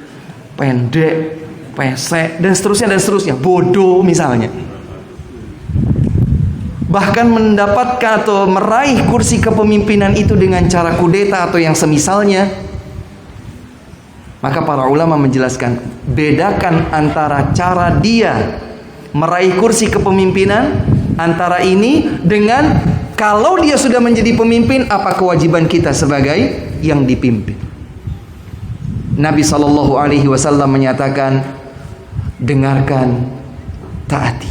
Speaker 1: pendek, pesek, dan seterusnya, bodoh misalnya, bahkan mendapatkan atau meraih kursi kepemimpinan itu dengan cara kudeta atau yang semisalnya, maka para ulama menjelaskan, bedakan antara cara dia meraih kursi kepemimpinan antara ini dengan kalau dia sudah menjadi pemimpin, apa kewajiban kita sebagai yang dipimpin. Nabi SAW menyatakan, dengarkan, taati.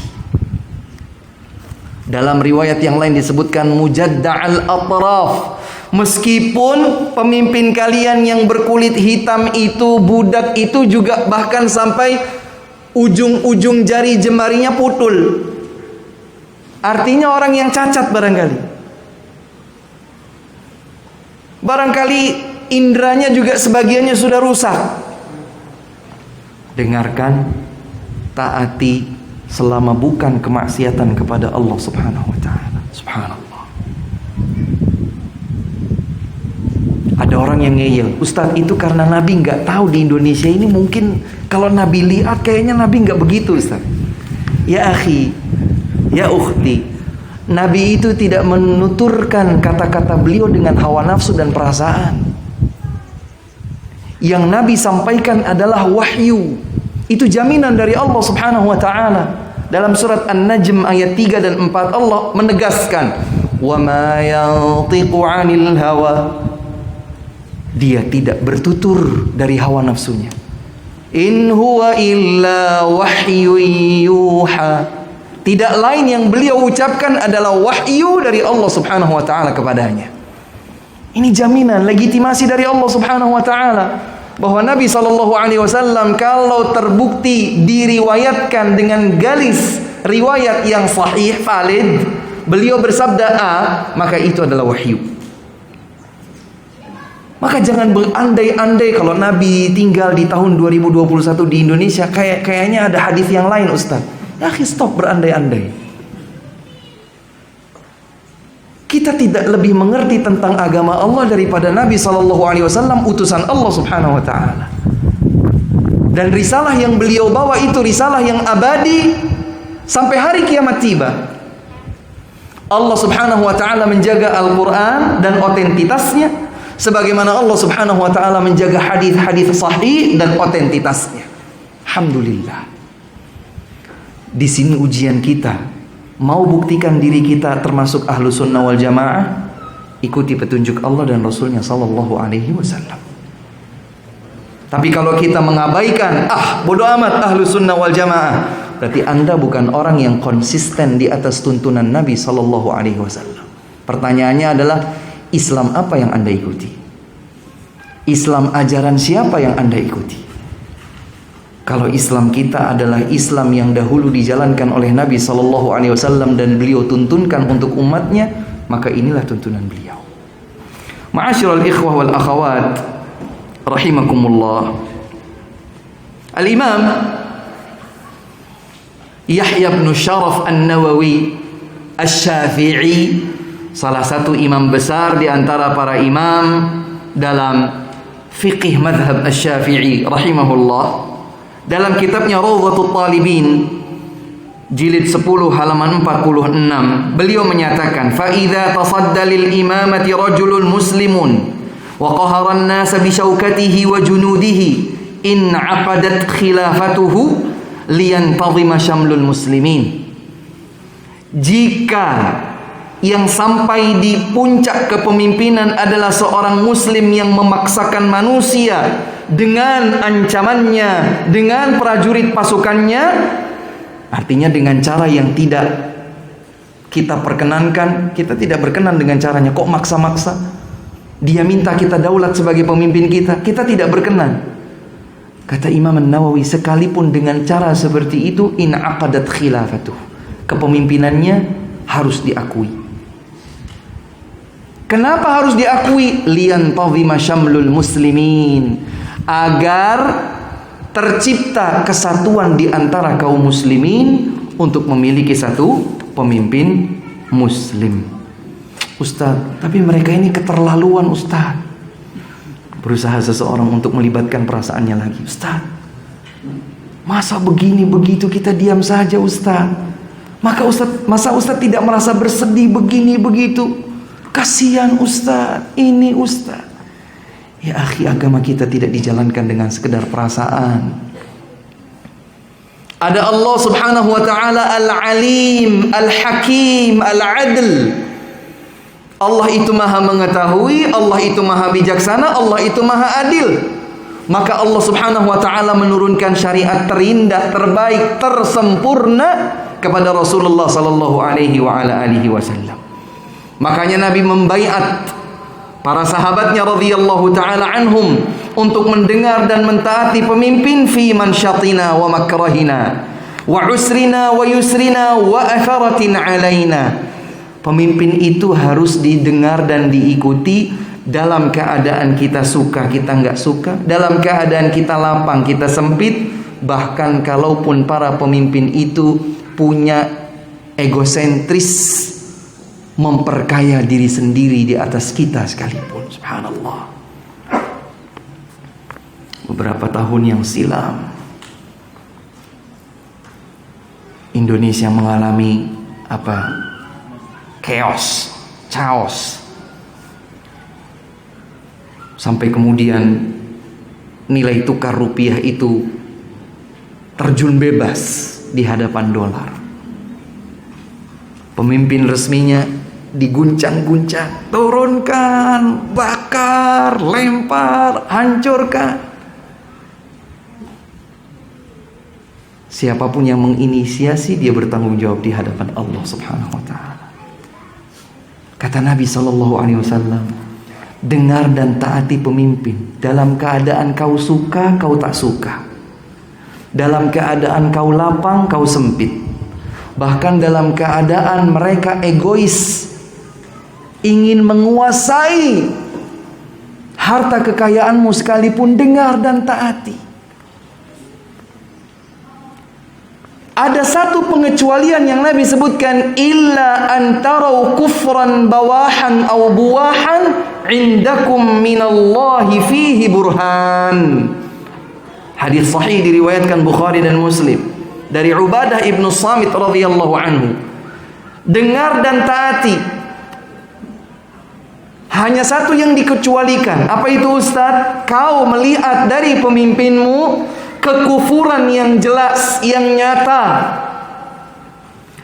Speaker 1: Dalam riwayat yang lain disebutkan mujadda'al atraf, meskipun pemimpin kalian yang berkulit hitam itu, budak itu juga bahkan sampai ujung-ujung jari jemarinya putul. Artinya orang yang cacat barangkali. Barangkali indranya juga sebagiannya sudah rusak. Dengarkan, taati selama bukan kemaksiatan kepada Allah Subhanahu wa taala. Subhanallah. Ada orang yang ngeyel, Ustadz itu karena Nabi nggak tahu di Indonesia ini mungkin Kalau Nabi lihat kayaknya Nabi nggak begitu, Ustaz. Ya akhi, ya ukhti, Nabi itu tidak menuturkan kata-kata beliau dengan hawa nafsu dan perasaan. Yang Nabi sampaikan adalah wahyu. Itu jaminan dari Allah Subhanahu wa taala. Dalam surat An-Najm ayat 3 dan 4 Allah menegaskan, "Wa ma yantiqu 'anil hawa." Dia tidak bertutur dari hawa nafsunya. In huwa illa wahyun yuha. Tidak lain yang beliau ucapkan adalah wahyu dari Allah Subhanahu wa taala kepadanya. Ini jaminan, legitimasi dari Allah Subhanahu wa taala bahwa Nabi sallallahu alaihi wasallam kalau terbukti diriwayatkan dengan garis riwayat yang sahih valid, beliau bersabda A, maka itu adalah wahyu. Maka jangan berandai-andai kalau Nabi tinggal di tahun 2021 di Indonesia, kayaknya ada hadis yang lain, Ustaz. Ya, stop berandai-andai. Kita tidak lebih mengerti tentang agama Allah daripada Nabi SAW, utusan Allah Subhanahu wa taala. Dan risalah yang beliau bawa itu risalah yang abadi sampai hari kiamat tiba. Allah Subhanahu wa taala menjaga Al-Qur'an dan otentitasnya sebagaimana Allah Subhanahu wa taala menjaga hadis-hadis sahih dan otentitasnya. Alhamdulillah. Di sini ujian kita. Mau buktikan diri kita termasuk ahlu sunnah wal jamaah, ikuti petunjuk Allah dan Rasulnya sallallahu alaihi wasallam. Tapi kalau kita mengabaikan, bodoh amat ahlu sunnah wal jamaah, berarti Anda bukan orang yang konsisten di atas tuntunan Nabi sallallahu alaihi wasallam. Pertanyaannya adalah, Islam apa yang Anda ikuti? Islam ajaran siapa yang Anda ikuti? Kalau Islam kita adalah Islam yang dahulu dijalankan oleh Nabi SAW dan beliau tuntunkan untuk umatnya, maka inilah tuntunan beliau. Ma'asyiral ikhwah wal akhawat rahimakumullah. Al-Imam Yahya bin Sharaf An-Nawawi Asy-Syafi'i, salah satu imam besar di antara para imam dalam fiqih madhab Asy-Syafi'i rahimahullah, dalam kitabnya Rawdatul Talibin jilid 10 halaman 46 beliau menyatakan, fa idza tasadda lil imamati rajulun muslimun wa qahara an-nas bi syaukatihi wa junudihi in 'aqadat khilafatuhu liyantazima syamlul muslimin. Jika yang sampai di puncak kepemimpinan adalah seorang muslim yang memaksakan manusia dengan ancamannya, dengan prajurit pasukannya, artinya dengan cara yang tidak kita perkenankan, kita tidak berkenan dengan caranya. Kok maksa-maksa? Dia minta kita daulat sebagai pemimpin kita tidak berkenan. Kata Imam An-Nawawi, sekalipun dengan cara seperti itu, in aqadat khilafatuh, kepemimpinannya harus diakui. Kenapa harus diakui? Liyantazima syamlul muslimin, agar tercipta kesatuan di antara kaum muslimin untuk memiliki satu pemimpin muslim. Ustaz, tapi mereka ini keterlaluan, Ustaz. Berusaha seseorang untuk melibatkan perasaannya lagi. Ustaz, masa begini begitu kita diam saja, Ustaz? Masa Ustaz tidak merasa bersedih begini begitu? Kasihan Ustaz, ini Ustaz. Ya akhi, agama kita tidak dijalankan dengan sekedar perasaan. Ada Allah Subhanahu wa taala Al-Alim, Al-Hakim, Al-Adl. Allah itu maha mengetahui, Allah itu maha bijaksana, Allah itu maha adil. Maka Allah Subhanahu wa taala menurunkan syariat terindah, terbaik, tersempurna kepada Rasulullah sallallahu alaihi wa ala alihi wasallam. Makanya Nabi membaiat para sahabatnya radhiyallahu taala anhum untuk mendengar dan mentaati pemimpin fi mansyatina wa makrahina wa usrina wa yusrina wa atharatin alaina. Pemimpin itu harus didengar dan diikuti dalam keadaan kita suka, kita nggak suka, dalam keadaan kita lapang, kita sempit, bahkan kalaupun para pemimpin itu punya egosentris, memperkaya diri sendiri di atas kita sekalipun. Subhanallah. Beberapa tahun yang silam Indonesia mengalami chaos. Sampai kemudian nilai tukar rupiah itu terjun bebas di hadapan dolar. Pemimpin resminya diguncang-guncang, turunkan, bakar, lempar, hancurkan. Siapapun yang menginisiasi, dia bertanggung jawab di hadapan Allah Subhanahu wa ta'ala. Kata Nabi SAW, dengar dan taati pemimpin dalam keadaan kau suka, kau tak suka, dalam keadaan kau lapang, kau sempit, bahkan dalam keadaan mereka egois, ingin menguasai harta kekayaanmu sekalipun, dengar dan taati. Ada satu pengecualian yang Nabi sebutkan, illa antarau kufran bawahan aw buwahan indakum minallahi fihi burhan. Hadis sahih diriwayatkan Bukhari dan Muslim dari Ubadah ibnu Samit radhiyallahu anhu. Dengar dan taati. Hanya satu yang dikecualikan. Apa itu Ustaz? Kau melihat dari pemimpinmu kekufuran yang jelas, yang nyata,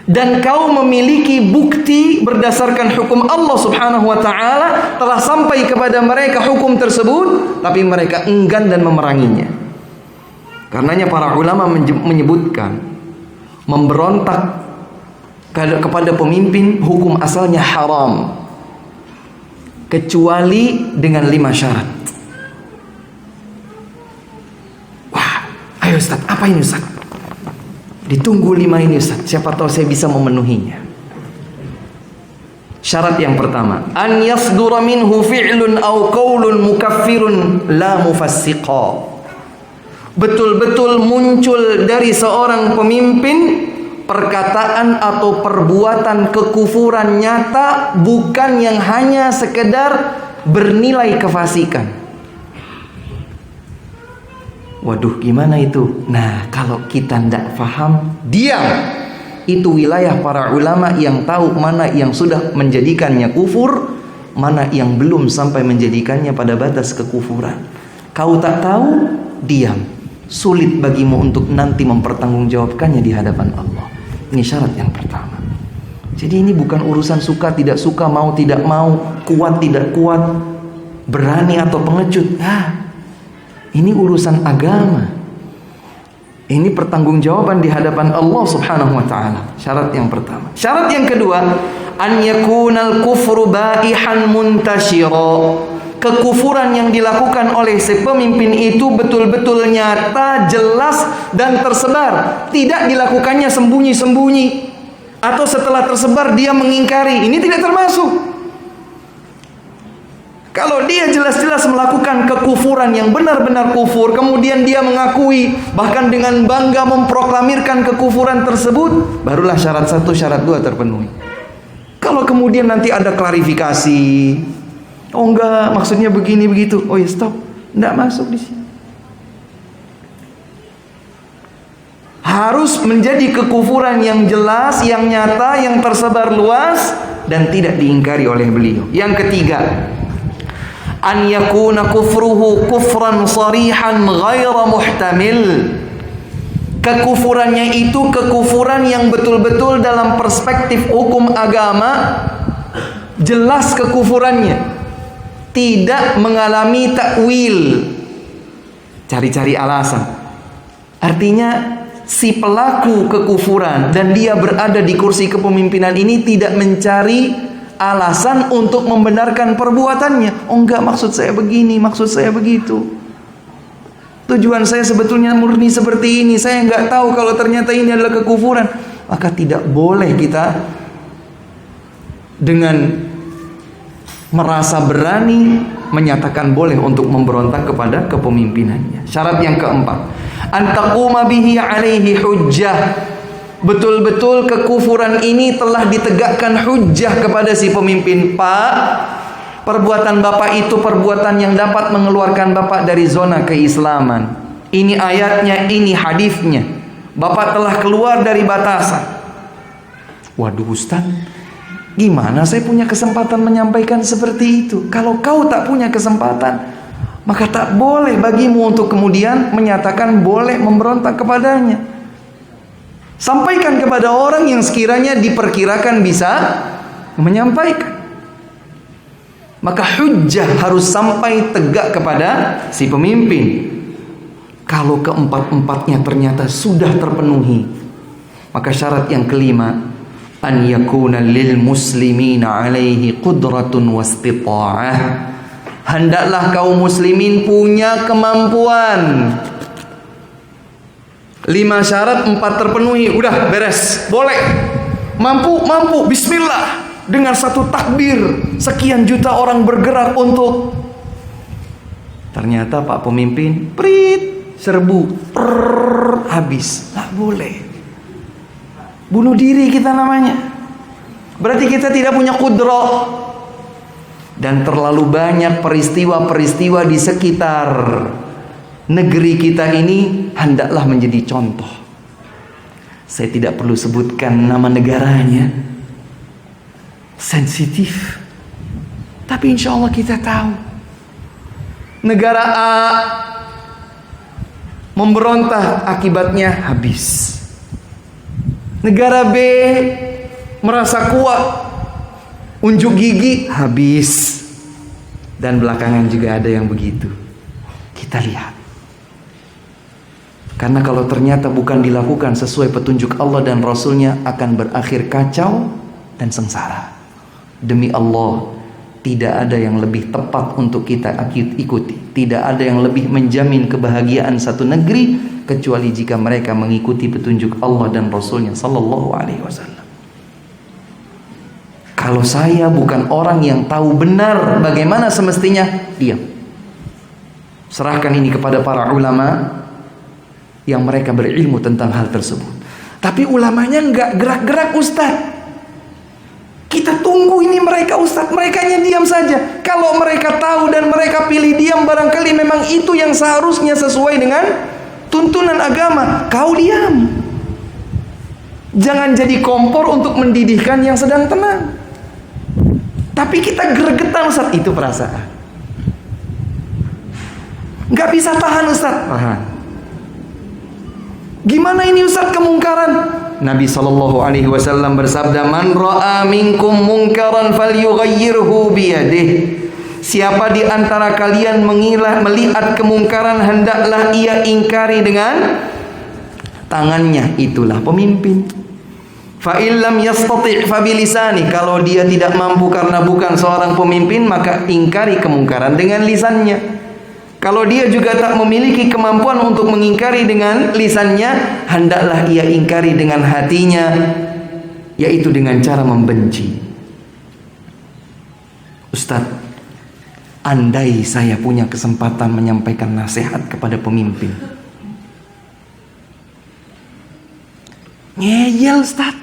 Speaker 1: dan kau memiliki bukti berdasarkan hukum Allah Subhanahu wa ta'ala telah sampai kepada mereka hukum tersebut, tapi mereka enggan dan memeranginya. Karenanya para ulama menyebutkan memberontak kepada pemimpin hukum asalnya haram, kecuali dengan 5 syarat. Ayo Ustaz, apa ini Ustaz? Ditunggu 5 ini Ustaz, siapa tahu saya bisa memenuhinya. Syarat yang pertama, an yasdura minhu fi'lun aw qaulun mukaffirun la mufassiqa. Betul-betul muncul dari seorang pemimpin perkataan atau perbuatan kekufuran nyata, bukan yang hanya sekedar bernilai kefasikan. Waduh, gimana itu? Nah, kalau kita tidak paham, diam. Itu wilayah para ulama yang tahu mana yang sudah menjadikannya kufur, mana yang belum sampai menjadikannya pada batas kekufuran. Kau tak tahu, diam. Sulit bagimu untuk nanti mempertanggungjawabkannya di hadapan Allah. Ini syarat yang pertama. Jadi ini bukan urusan suka tidak suka, mau tidak mau, kuat tidak kuat, berani atau pengecut. Ini urusan agama. Ini pertanggungjawaban di hadapan Allah Subhanahu wa ta'ala. Syarat yang pertama. Syarat yang kedua, an yakunal kufru baihan muntashira. Kekufuran yang dilakukan oleh si pemimpin itu betul-betul nyata, jelas dan tersebar. Tidak dilakukannya sembunyi-sembunyi atau setelah tersebar dia mengingkari. Ini tidak termasuk. Kalau dia jelas-jelas melakukan kekufuran yang benar-benar kufur, kemudian dia mengakui, bahkan dengan bangga memproklamirkan kekufuran tersebut, barulah syarat 1, syarat 2 terpenuhi. Kalau kemudian nanti ada klarifikasi, oh enggak, maksudnya begini begitu, oh ya stop, enggak masuk di sini. Harus menjadi kekufuran yang jelas, yang nyata, yang tersebar luas dan tidak diingkari oleh beliau. Yang ketiga, an yakuna kufruhu kufran sarihan ghaira muhtamil. Kekufurannya itu kekufuran yang betul-betul dalam perspektif hukum agama jelas kekufurannya, tidak mengalami takwil, cari-cari alasan. Artinya si pelaku kekufuran dan dia berada di kursi kepemimpinan ini tidak mencari alasan untuk membenarkan perbuatannya. Oh enggak, maksud saya begini, maksud saya begitu, tujuan saya sebetulnya murni seperti ini, saya enggak tahu kalau ternyata ini adalah kekufuran. Maka tidak boleh kita dengan merasa berani menyatakan boleh untuk memberontak kepada kepemimpinannya. Syarat yang keempat, an taquma bihi alaihi hujjah. Betul-betul kekufuran ini telah ditegakkan hujjah kepada si pemimpin. Pak, perbuatan Bapak itu perbuatan yang dapat mengeluarkan Bapak dari zona keislaman. Ini ayatnya, ini hadisnya. Bapak telah keluar dari batasan. Waduh Ustaz, gimana saya punya kesempatan menyampaikan seperti itu? Kalau kau tak punya kesempatan, maka tak boleh bagimu untuk kemudian menyatakan boleh memberontak kepadanya. Sampaikan kepada orang yang sekiranya diperkirakan bisa menyampaikan. Maka hujjah harus sampai tegak kepada si pemimpin. Kalau keempat-empatnya ternyata sudah terpenuhi, maka syarat yang kelima, an yakuna lil muslimina alaihi qudratun wastita'ah. Hendaklah kaum muslimin punya kemampuan. 5 syarat, 4 terpenuhi, udah beres, boleh. Mampu, bismillah. Dengan satu takbir, sekian juta orang bergerak untuk. Ternyata Pak pemimpin, serbu, habis. Tak boleh. Bunuh diri kita namanya. Berarti kita tidak punya kudrah. Dan terlalu banyak peristiwa-peristiwa di sekitar negeri kita ini hendaklah menjadi contoh. Saya tidak perlu sebutkan nama negaranya, sensitif, tapi insya Allah kita tahu. Negara A memberontak, akibatnya habis. Negara B merasa kuat, unjuk gigi, habis. Dan belakangan juga ada yang begitu. Kita lihat. Karena kalau ternyata bukan dilakukan sesuai petunjuk Allah dan Rasulnya, akan berakhir kacau dan sengsara. Demi Allah, tidak ada yang lebih tepat untuk kita ikuti. Tidak ada yang lebih menjamin kebahagiaan satu negeri kecuali jika mereka mengikuti petunjuk Allah dan Rasulnya sallallahu alaihi wasallam. Kalau saya bukan orang yang tahu benar bagaimana semestinya, diam. Serahkan ini kepada para ulama yang mereka berilmu tentang hal tersebut. Tapi ulamanya nggak gerak-gerak Ustaz. Kita tunggu ini mereka Ustaz, merekanya diam saja. Kalau mereka tahu dan mereka pilih diam, barangkali memang itu yang seharusnya sesuai dengan tuntunan agama. Kau diam. Jangan jadi kompor untuk mendidihkan yang sedang tenang. Tapi kita gregetan Ustaz, itu perasaan. Nggak bisa tahan Ustaz. Tahan. Gimana ini Ustaz kemungkaran? Nabi SAW bersabda, man ra'a minkum munkaran falyughayyirhu biyadihi. Siapa di antara kalian melihat kemungkaran, hendaklah ia ingkari dengan tangannya. Itulah pemimpin. Fa illam yastati' fa bilisani. Kalau dia tidak mampu karena bukan seorang pemimpin, maka ingkari kemungkaran dengan lisannya. Kalau dia juga tak memiliki kemampuan untuk mengingkari dengan lisannya, hendaklah ia ingkari dengan hatinya, yaitu dengan cara membenci. Ustaz, andai saya punya kesempatan menyampaikan nasihat kepada pemimpin, ngeyel Ustaz.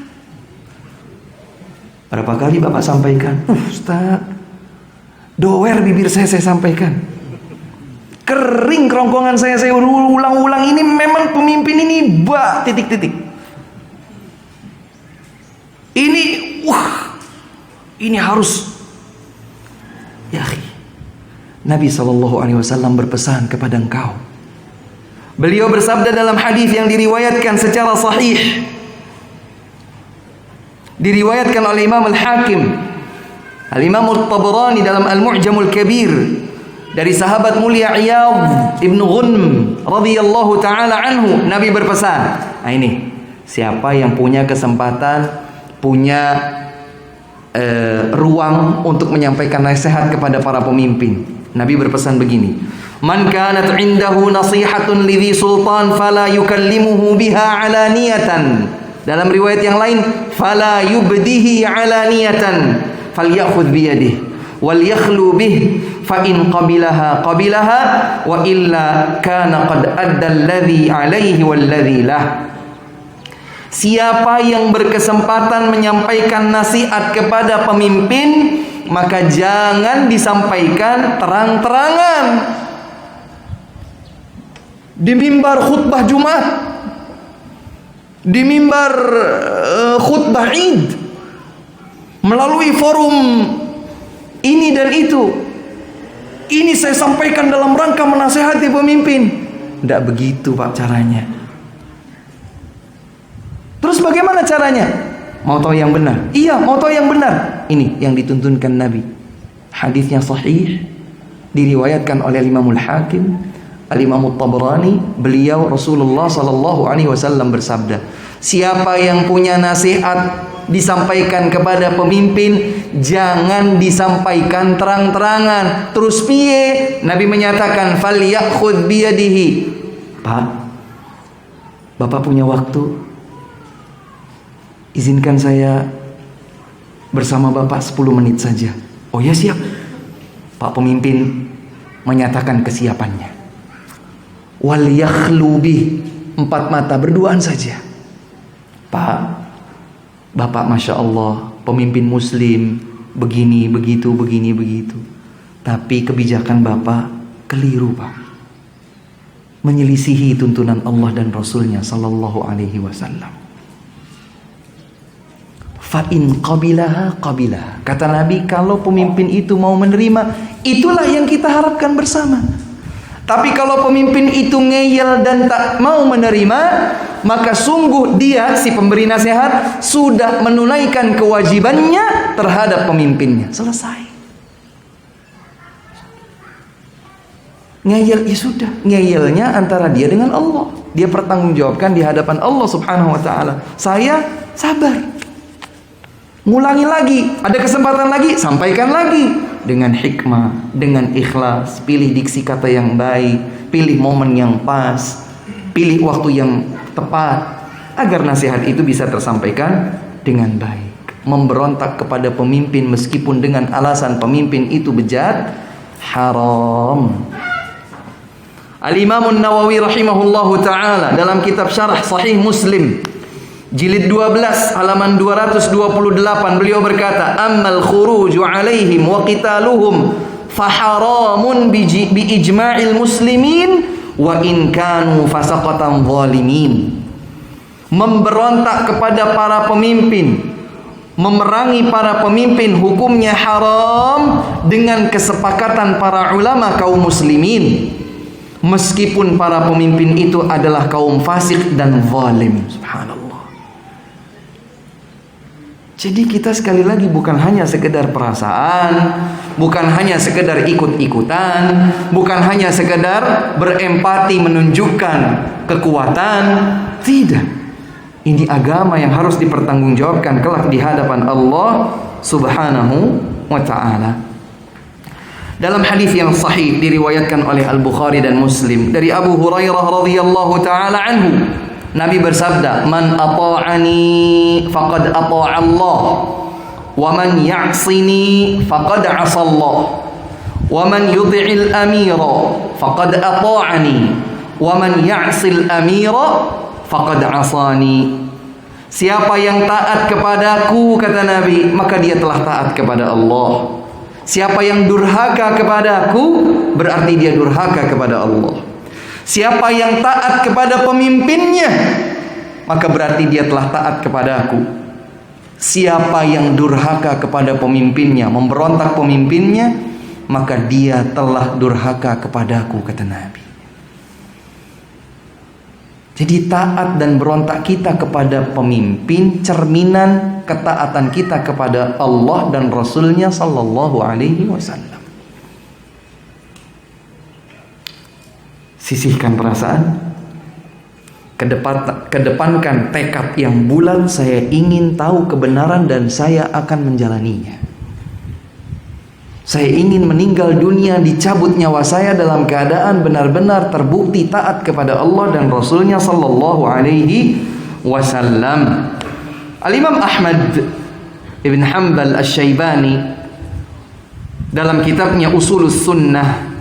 Speaker 1: Berapa kali Bapak sampaikan, Ustaz, doer bibir saya sampaikan. Kering kerongkongan saya ulang-ulang. Ini memang pemimpin ini titik-titik. Ini harus. Ya akhi, Nabi SAW berpesan kepada engkau. Beliau bersabda dalam hadis yang diriwayatkan secara sahih, diriwayatkan oleh Imam Al-Hakim, Al-Imam Al-Tabrani dalam Al-Mu'jamul Kabir, dari sahabat mulia Iyadh ibn Ghunm radhiyallahu ta'ala anhu. Nabi berpesan, ini siapa yang punya kesempatan, punya ruang untuk menyampaikan nasihat kepada para pemimpin, Nabi berpesan begini, man kanat indahu nasihatun lidhi sultan fala yukallimuhu biha alaniyatan. Dalam riwayat yang lain, fala yubdihi alaniyatan falyakhudh biyadihi wal yakhlu bih fa in qabilaha wa illa kana qad adda alladhi alaihi walladhi lah. Siapa yang berkesempatan menyampaikan nasihat kepada pemimpin, maka jangan disampaikan terang-terangan di mimbar khutbah Jumat. di mimbar khutbah Id, melalui forum ini dan itu. Ini saya sampaikan dalam rangka menasehati pemimpin. Tidak begitu Pak caranya. Terus bagaimana caranya? Mau tahu yang benar? Iya, mau tahu yang benar. Ini yang dituntunkan Nabi. Hadisnya sahih, diriwayatkan oleh Imamul Hakim, Al-Imamut Tabrani. Beliau Rasulullah sallallahu alaihi wasallam bersabda, siapa yang punya nasihat disampaikan kepada pemimpin, jangan disampaikan terang-terangan. Terus piye? Nabi menyatakan, falyakhudh biyadihi. Pak, Bapak punya waktu? Izinkan saya bersama Bapak 10 menit saja. Oh ya, siap. Pak pemimpin menyatakan kesiapannya. Wal yakhlubi, 4 mata berduaan saja. Pak, Bapak Masya Allah, pemimpin muslim, begini, begitu, begini, begitu. Tapi kebijakan Bapak keliru Pak. Menyelisihi tuntunan Allah dan Rasulnya sallallahu alaihi wasallam. Fa'in qabilaha qabilah. Kata Nabi, kalau pemimpin itu mau menerima, itulah yang kita harapkan bersama. Tapi kalau pemimpin itu ngeyel dan tak mau menerima, maka sungguh dia, si pemberi nasihat, sudah menunaikan kewajibannya terhadap pemimpinnya. Selesai. Ngeyel, ya sudah. Ngeyelnya antara dia dengan Allah. Dia pertanggungjawabkan di hadapan Allah subhanahu wa ta'ala. Saya sabar. Ngulangi lagi, ada kesempatan lagi, sampaikan lagi dengan hikmah, dengan ikhlas. Pilih diksi kata yang baik, pilih momen yang pas, pilih waktu yang tepat, agar nasihat itu bisa tersampaikan dengan baik. Memberontak kepada pemimpin meskipun dengan alasan pemimpin itu bejat, haram. Al-Imam An-Nawawi rahimahullahu ta'ala dalam kitab Syarah Sahih Muslim Jilid 12 halaman 228 beliau berkata, ammal khuruju alaihim wa qitaluhum faharamun bi ijma'il muslimin wa in kanu fasaqatan zalimin. Memberontak kepada para pemimpin, memerangi para pemimpin hukumnya haram dengan kesepakatan para ulama kaum muslimin, meskipun para pemimpin itu adalah kaum fasik dan zalim. Subhanallah. Jadi kita sekali lagi bukan hanya sekedar perasaan, bukan hanya sekedar ikut-ikutan, bukan hanya sekedar berempati menunjukkan kekuatan. Tidak. Ini agama yang harus dipertanggungjawabkan kelak di hadapan Allah subhanahu wa ta'ala. Dalam hadis yang sahih diriwayatkan oleh Al-Bukhari dan Muslim dari Abu Hurairah radhiyallahu ta'ala anhu, Nabi bersabda, man ata'ani faqad ata'a Allah, wa man ya'sini faqad 'asa Allah, wa man yuti'il amira faqad ata'ani, wa man ya'sil amira faqad 'asani. Siapa yang taat kepadaku, kata Nabi, maka dia telah taat kepada Allah. Siapa yang durhaka kepadaku, berarti dia durhaka kepada Allah. Siapa yang taat kepada pemimpinnya, maka berarti dia telah taat kepada aku. Siapa yang durhaka kepada pemimpinnya, memberontak pemimpinnya, maka dia telah durhaka kepadaku, kata Nabi. Jadi taat dan berontak kita kepada pemimpin cerminan ketaatan kita kepada Allah dan Rasulnya sallallahu alaihi wasallam. Sisihkan perasaan, kedepankan tekad yang bulat. Saya ingin tahu kebenaran dan saya akan menjalaninya. Saya ingin meninggal dunia, dicabut nyawa saya dalam keadaan benar-benar terbukti taat kepada Allah dan Rasulnya sallallahu alaihi wasallam. Al-Imam Ahmad Ibn Hanbal Asy-Syaibani dalam kitabnya Ushulus Sunnah,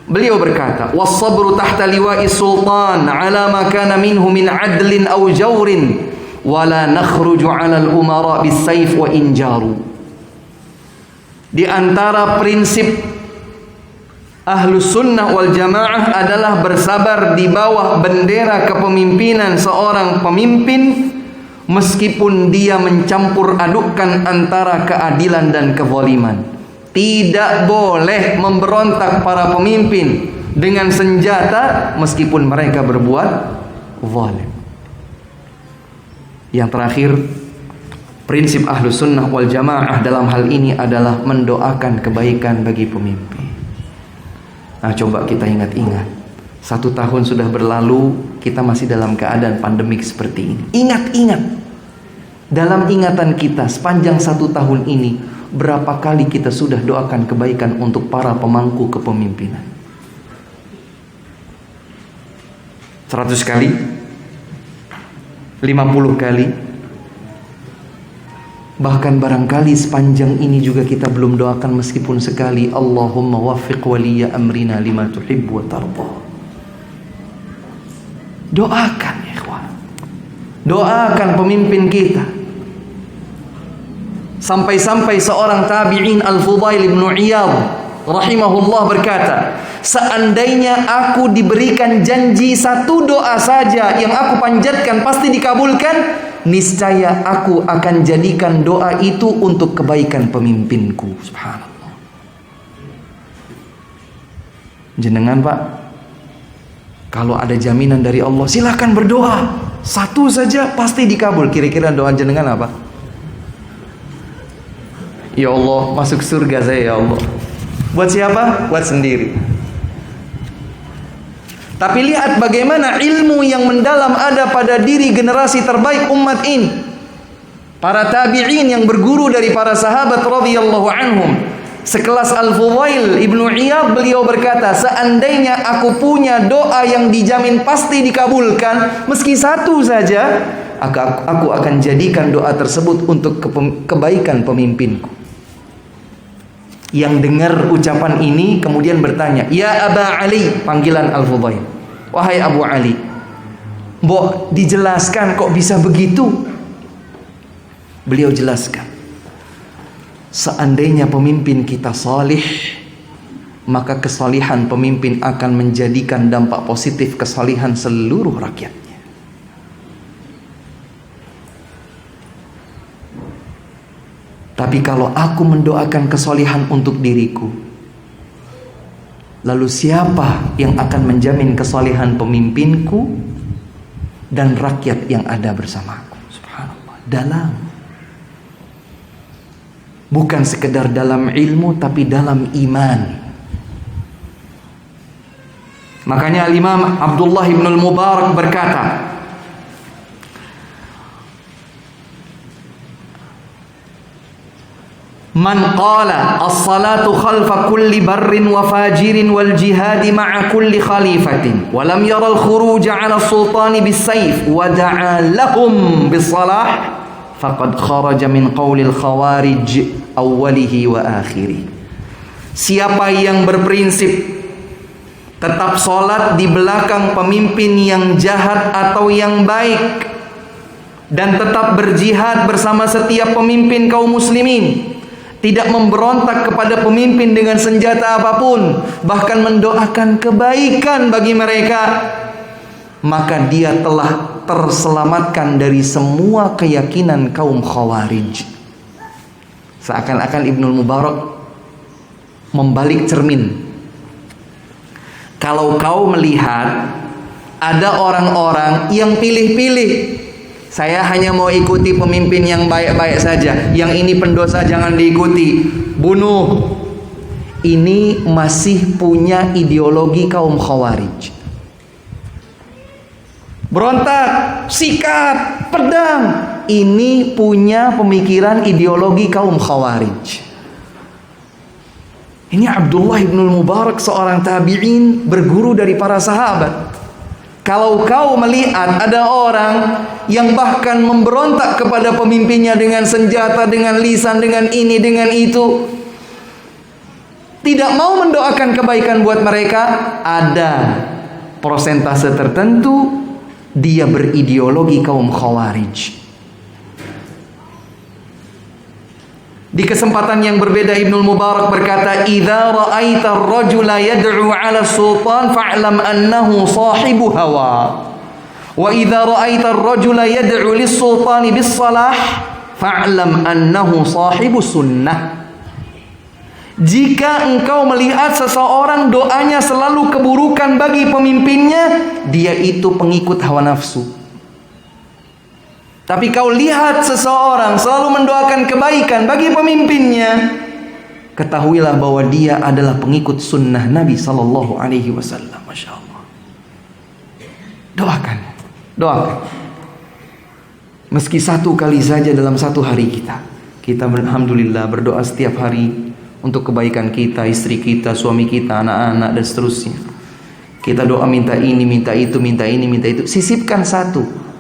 Speaker 1: beliau berkata, was-sabru tahta liwa'i sultan ala ma kana minhu min adlin aw jawrin wa la nakhruju 'ala al-umara bis-sayf wa injaru. Di antara prinsip Ahlus sunnah wal jamaah adalah bersabar di bawah bendera kepemimpinan seorang pemimpin, meskipun dia mencampur adukkan antara keadilan dan kezaliman. Tidak boleh memberontak para pemimpin dengan senjata meskipun mereka berbuat zalim. Yang terakhir, prinsip Ahlus sunnah wal jamaah dalam hal ini adalah mendoakan kebaikan bagi pemimpin. Nah, coba kita ingat-ingat, 1 tahun sudah berlalu, kita masih dalam keadaan pandemik seperti ini. Ingat-ingat, dalam ingatan kita sepanjang 1 tahun ini, berapa kali kita sudah doakan kebaikan untuk para pemangku kepemimpinan? 100 kali? 50 kali? Bahkan barangkali sepanjang ini juga kita belum doakan meskipun sekali. Allahumma waffiq waliya amrina lima tuhibbu wa tarda. Doakan ya ikhwan. Doakan pemimpin kita. Sampai-sampai seorang tabi'in Al-Fudail ibn Iyad rahimahullah berkata, seandainya aku diberikan janji 1 doa saja yang aku panjatkan pasti dikabulkan, niscaya aku akan jadikan doa itu untuk kebaikan pemimpinku. Subhanallah. Jenengan Pak, kalau ada jaminan dari Allah, silakan berdoa 1 saja pasti dikabul. Kira-kira doa jenengan apa? Ya Allah, masuk surga saya ya Allah. Buat siapa? Buat sendiri. Tapi lihat bagaimana ilmu yang mendalam ada pada diri generasi terbaik umat ini. Para tabi'in yang berguru dari para sahabat radhiyallahu anhum. Sekelas Al-Fudail ibnu Iyad, beliau berkata, seandainya aku punya doa yang dijamin pasti dikabulkan, meski 1 saja, aku akan jadikan doa tersebut untuk kebaikan pemimpinku. Yang dengar ucapan ini kemudian bertanya, ya Aba Ali, panggilan Al-Fudail, wahai Abu Ali, mbok dijelaskan kok bisa begitu? Beliau jelaskan, seandainya pemimpin kita salih, maka kesalihan pemimpin akan menjadikan dampak positif kesalihan seluruh rakyatnya. Tapi kalau aku mendoakan kesalihan untuk diriku, lalu siapa yang akan menjamin kesalihan pemimpinku dan rakyat yang ada bersamaku? Subhanallah. Dalam, bukan sekedar dalam ilmu, tapi dalam iman. Makanya Imam Abdullah ibn al-Mubarak berkata, man qala as-salatu khalfa kulli barrin wa fajirin wal jihadi ma'a kulli khalifatin wa lam yara al-khuruj 'ala as-sultani bis-sayf wa da'a lahum bis-salah faqad kharaja min qawli al-khawarij awwalihi wa akhirih. Siapa yang berprinsip tetap salat di belakang pemimpin yang jahat atau yang baik dan tetap berjihad bersama setiap pemimpin kaum muslimin, tidak memberontak kepada pemimpin dengan senjata apapun, bahkan mendoakan kebaikan bagi mereka, maka dia telah terselamatkan dari semua keyakinan kaum Khawarij. Seakan-akan Ibnul Mubarak membalik cermin. Kalau kau melihat ada orang-orang yang pilih-pilih, saya hanya mau ikuti pemimpin yang baik-baik saja, yang ini pendosa jangan diikuti, bunuh. Ini masih punya ideologi kaum Khawarij. Berontak, sikat, pedang, ini punya pemikiran ideologi kaum Khawarij. Ini Abdullah ibn Mubarak, seorang tabi'in, berguru dari para sahabat. Kalau kau melihat ada orang yang bahkan memberontak kepada pemimpinnya dengan senjata, dengan lisan, dengan ini, dengan itu, tidak mau mendoakan kebaikan buat mereka, ada persentase tertentu dia berideologi kaum Khawarij. Di kesempatan yang berbeda Ibnul Mubarak berkata, "Idza ra'aita ar-rajula yad'u 'ala sultan fa'lam annahu sahibu hawa. Wa idza ra'aita ar-rajula yad'u lis-sultani bis-salah fa'lam annahu sahibu sunnah." Jika engkau melihat seseorang doanya selalu keburukan bagi pemimpinnya, dia itu pengikut hawa nafsu. Tapi kau lihat seseorang selalu mendoakan kebaikan bagi pemimpinnya, ketahuilah bahwa dia adalah pengikut sunnah Nabi Sallallahu Alaihi Wasallam. Masya Allah. Doakan, doakan. Meski satu kali saja dalam satu hari kita alhamdulillah berdoa setiap hari untuk kebaikan kita, istri kita, suami kita, anak-anak dan seterusnya. Kita doa minta ini, minta itu, minta ini, minta itu. Sisipkan satu.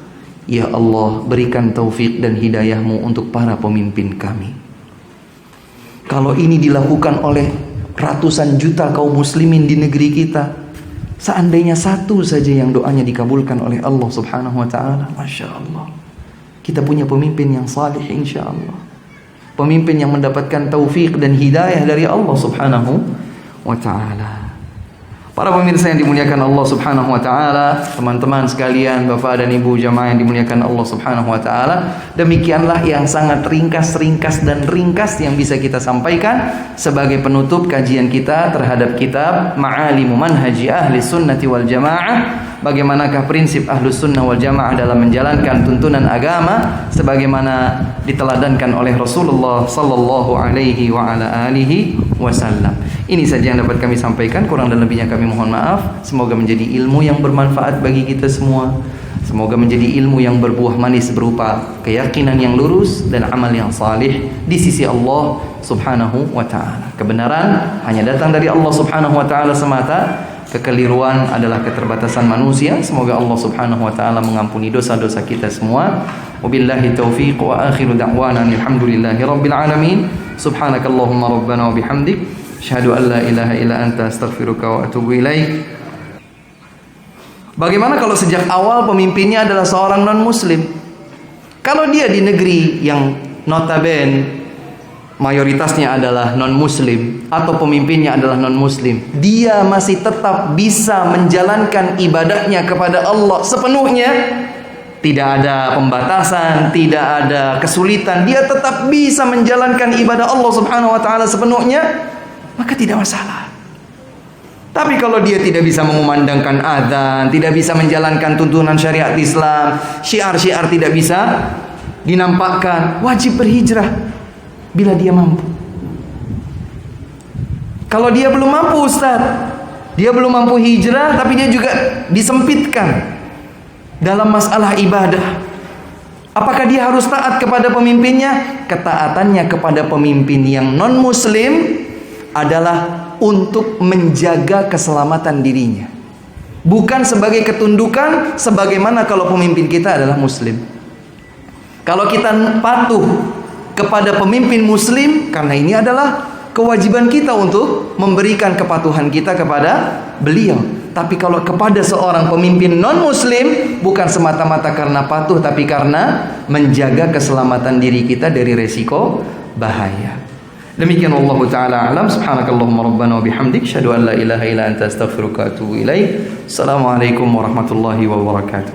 Speaker 1: Ya Allah, berikan taufik dan hidayahmu untuk para pemimpin kami. Kalau ini dilakukan oleh ratusan juta kaum muslimin di negeri kita, seandainya satu saja yang doanya dikabulkan oleh Allah subhanahu wa ta'ala, Masya Allah, kita punya pemimpin yang salih insya Allah. Pemimpin yang mendapatkan taufik dan hidayah dari Allah subhanahu wa ta'ala. Para pemirsa yang dimuliakan Allah subhanahu wa ta'ala, teman-teman sekalian, bapak dan ibu jamaah yang dimuliakan Allah subhanahu wa ta'ala, demikianlah yang sangat ringkas yang bisa kita sampaikan sebagai penutup kajian kita terhadap kitab Ma'alimu Manhaji Ahli Sunnati wal Jamaah. Bagaimanakah prinsip Ahlus Sunnah wal Jamaah dalam menjalankan tuntunan agama sebagaimana diteladankan oleh Rasulullah sallallahu alaihi wa ala alihi wasallam. Ini saja yang dapat kami sampaikan, kurang dan lebihnya kami mohon maaf. Semoga menjadi ilmu yang bermanfaat bagi kita semua. Semoga menjadi ilmu yang berbuah manis berupa keyakinan yang lurus dan amal yang salih di sisi Allah subhanahu wa ta'ala. Kebenaran hanya datang dari Allah subhanahu wa ta'ala semata. Kekeliruan adalah keterbatasan manusia. Semoga Allah subhanahu wa ta'ala mengampuni dosa-dosa kita semua. Wabillahi taufiq wa akhiru da'wana alhamdulillahi rabbil alamin. Subhanakallahumma rabbana wa bihamdik, asyhadu an la ilaha illa anta, astaghfiruka wa atubu ilaik. Bagaimana kalau sejak awal pemimpinnya adalah seorang non-muslim? Kalau dia di negeri yang notabene mayoritasnya adalah non-muslim atau pemimpinnya adalah non-muslim, dia masih tetap bisa menjalankan ibadahnya kepada Allah sepenuhnya. Tidak ada pembatasan, tidak ada kesulitan, dia tetap bisa menjalankan ibadah Allah subhanahu wa ta'ala sepenuhnya, maka tidak masalah. Tapi kalau dia tidak bisa mengumandangkan adzan, tidak bisa menjalankan tuntunan syariat Islam, syiar-syiar tidak bisa dinampakkan, wajib berhijrah bila dia mampu. Kalau dia belum mampu, Ustaz, dia belum mampu hijrah, tapi dia juga disempitkan dalam masalah ibadah, apakah dia harus taat kepada pemimpinnya? Ketaatannya kepada pemimpin yang non-muslim adalah untuk menjaga keselamatan dirinya, bukan sebagai ketundukan sebagaimana kalau pemimpin kita adalah muslim. Kalau kita patuh kepada pemimpin muslim, karena ini adalah kewajiban kita untuk memberikan kepatuhan kita kepada beliau. Tapi kalau kepada seorang pemimpin non-muslim, bukan semata-mata karena patuh, tapi karena menjaga keselamatan diri kita dari resiko bahaya. Demikian Allah Ta'ala alam. Subhanakallahumma rabbana wa bihamdik, asyhadu an la ilaha illa anta, astaghfiruka wa atubu ilaik. Assalamualaikum warahmatullahi wabarakatuh.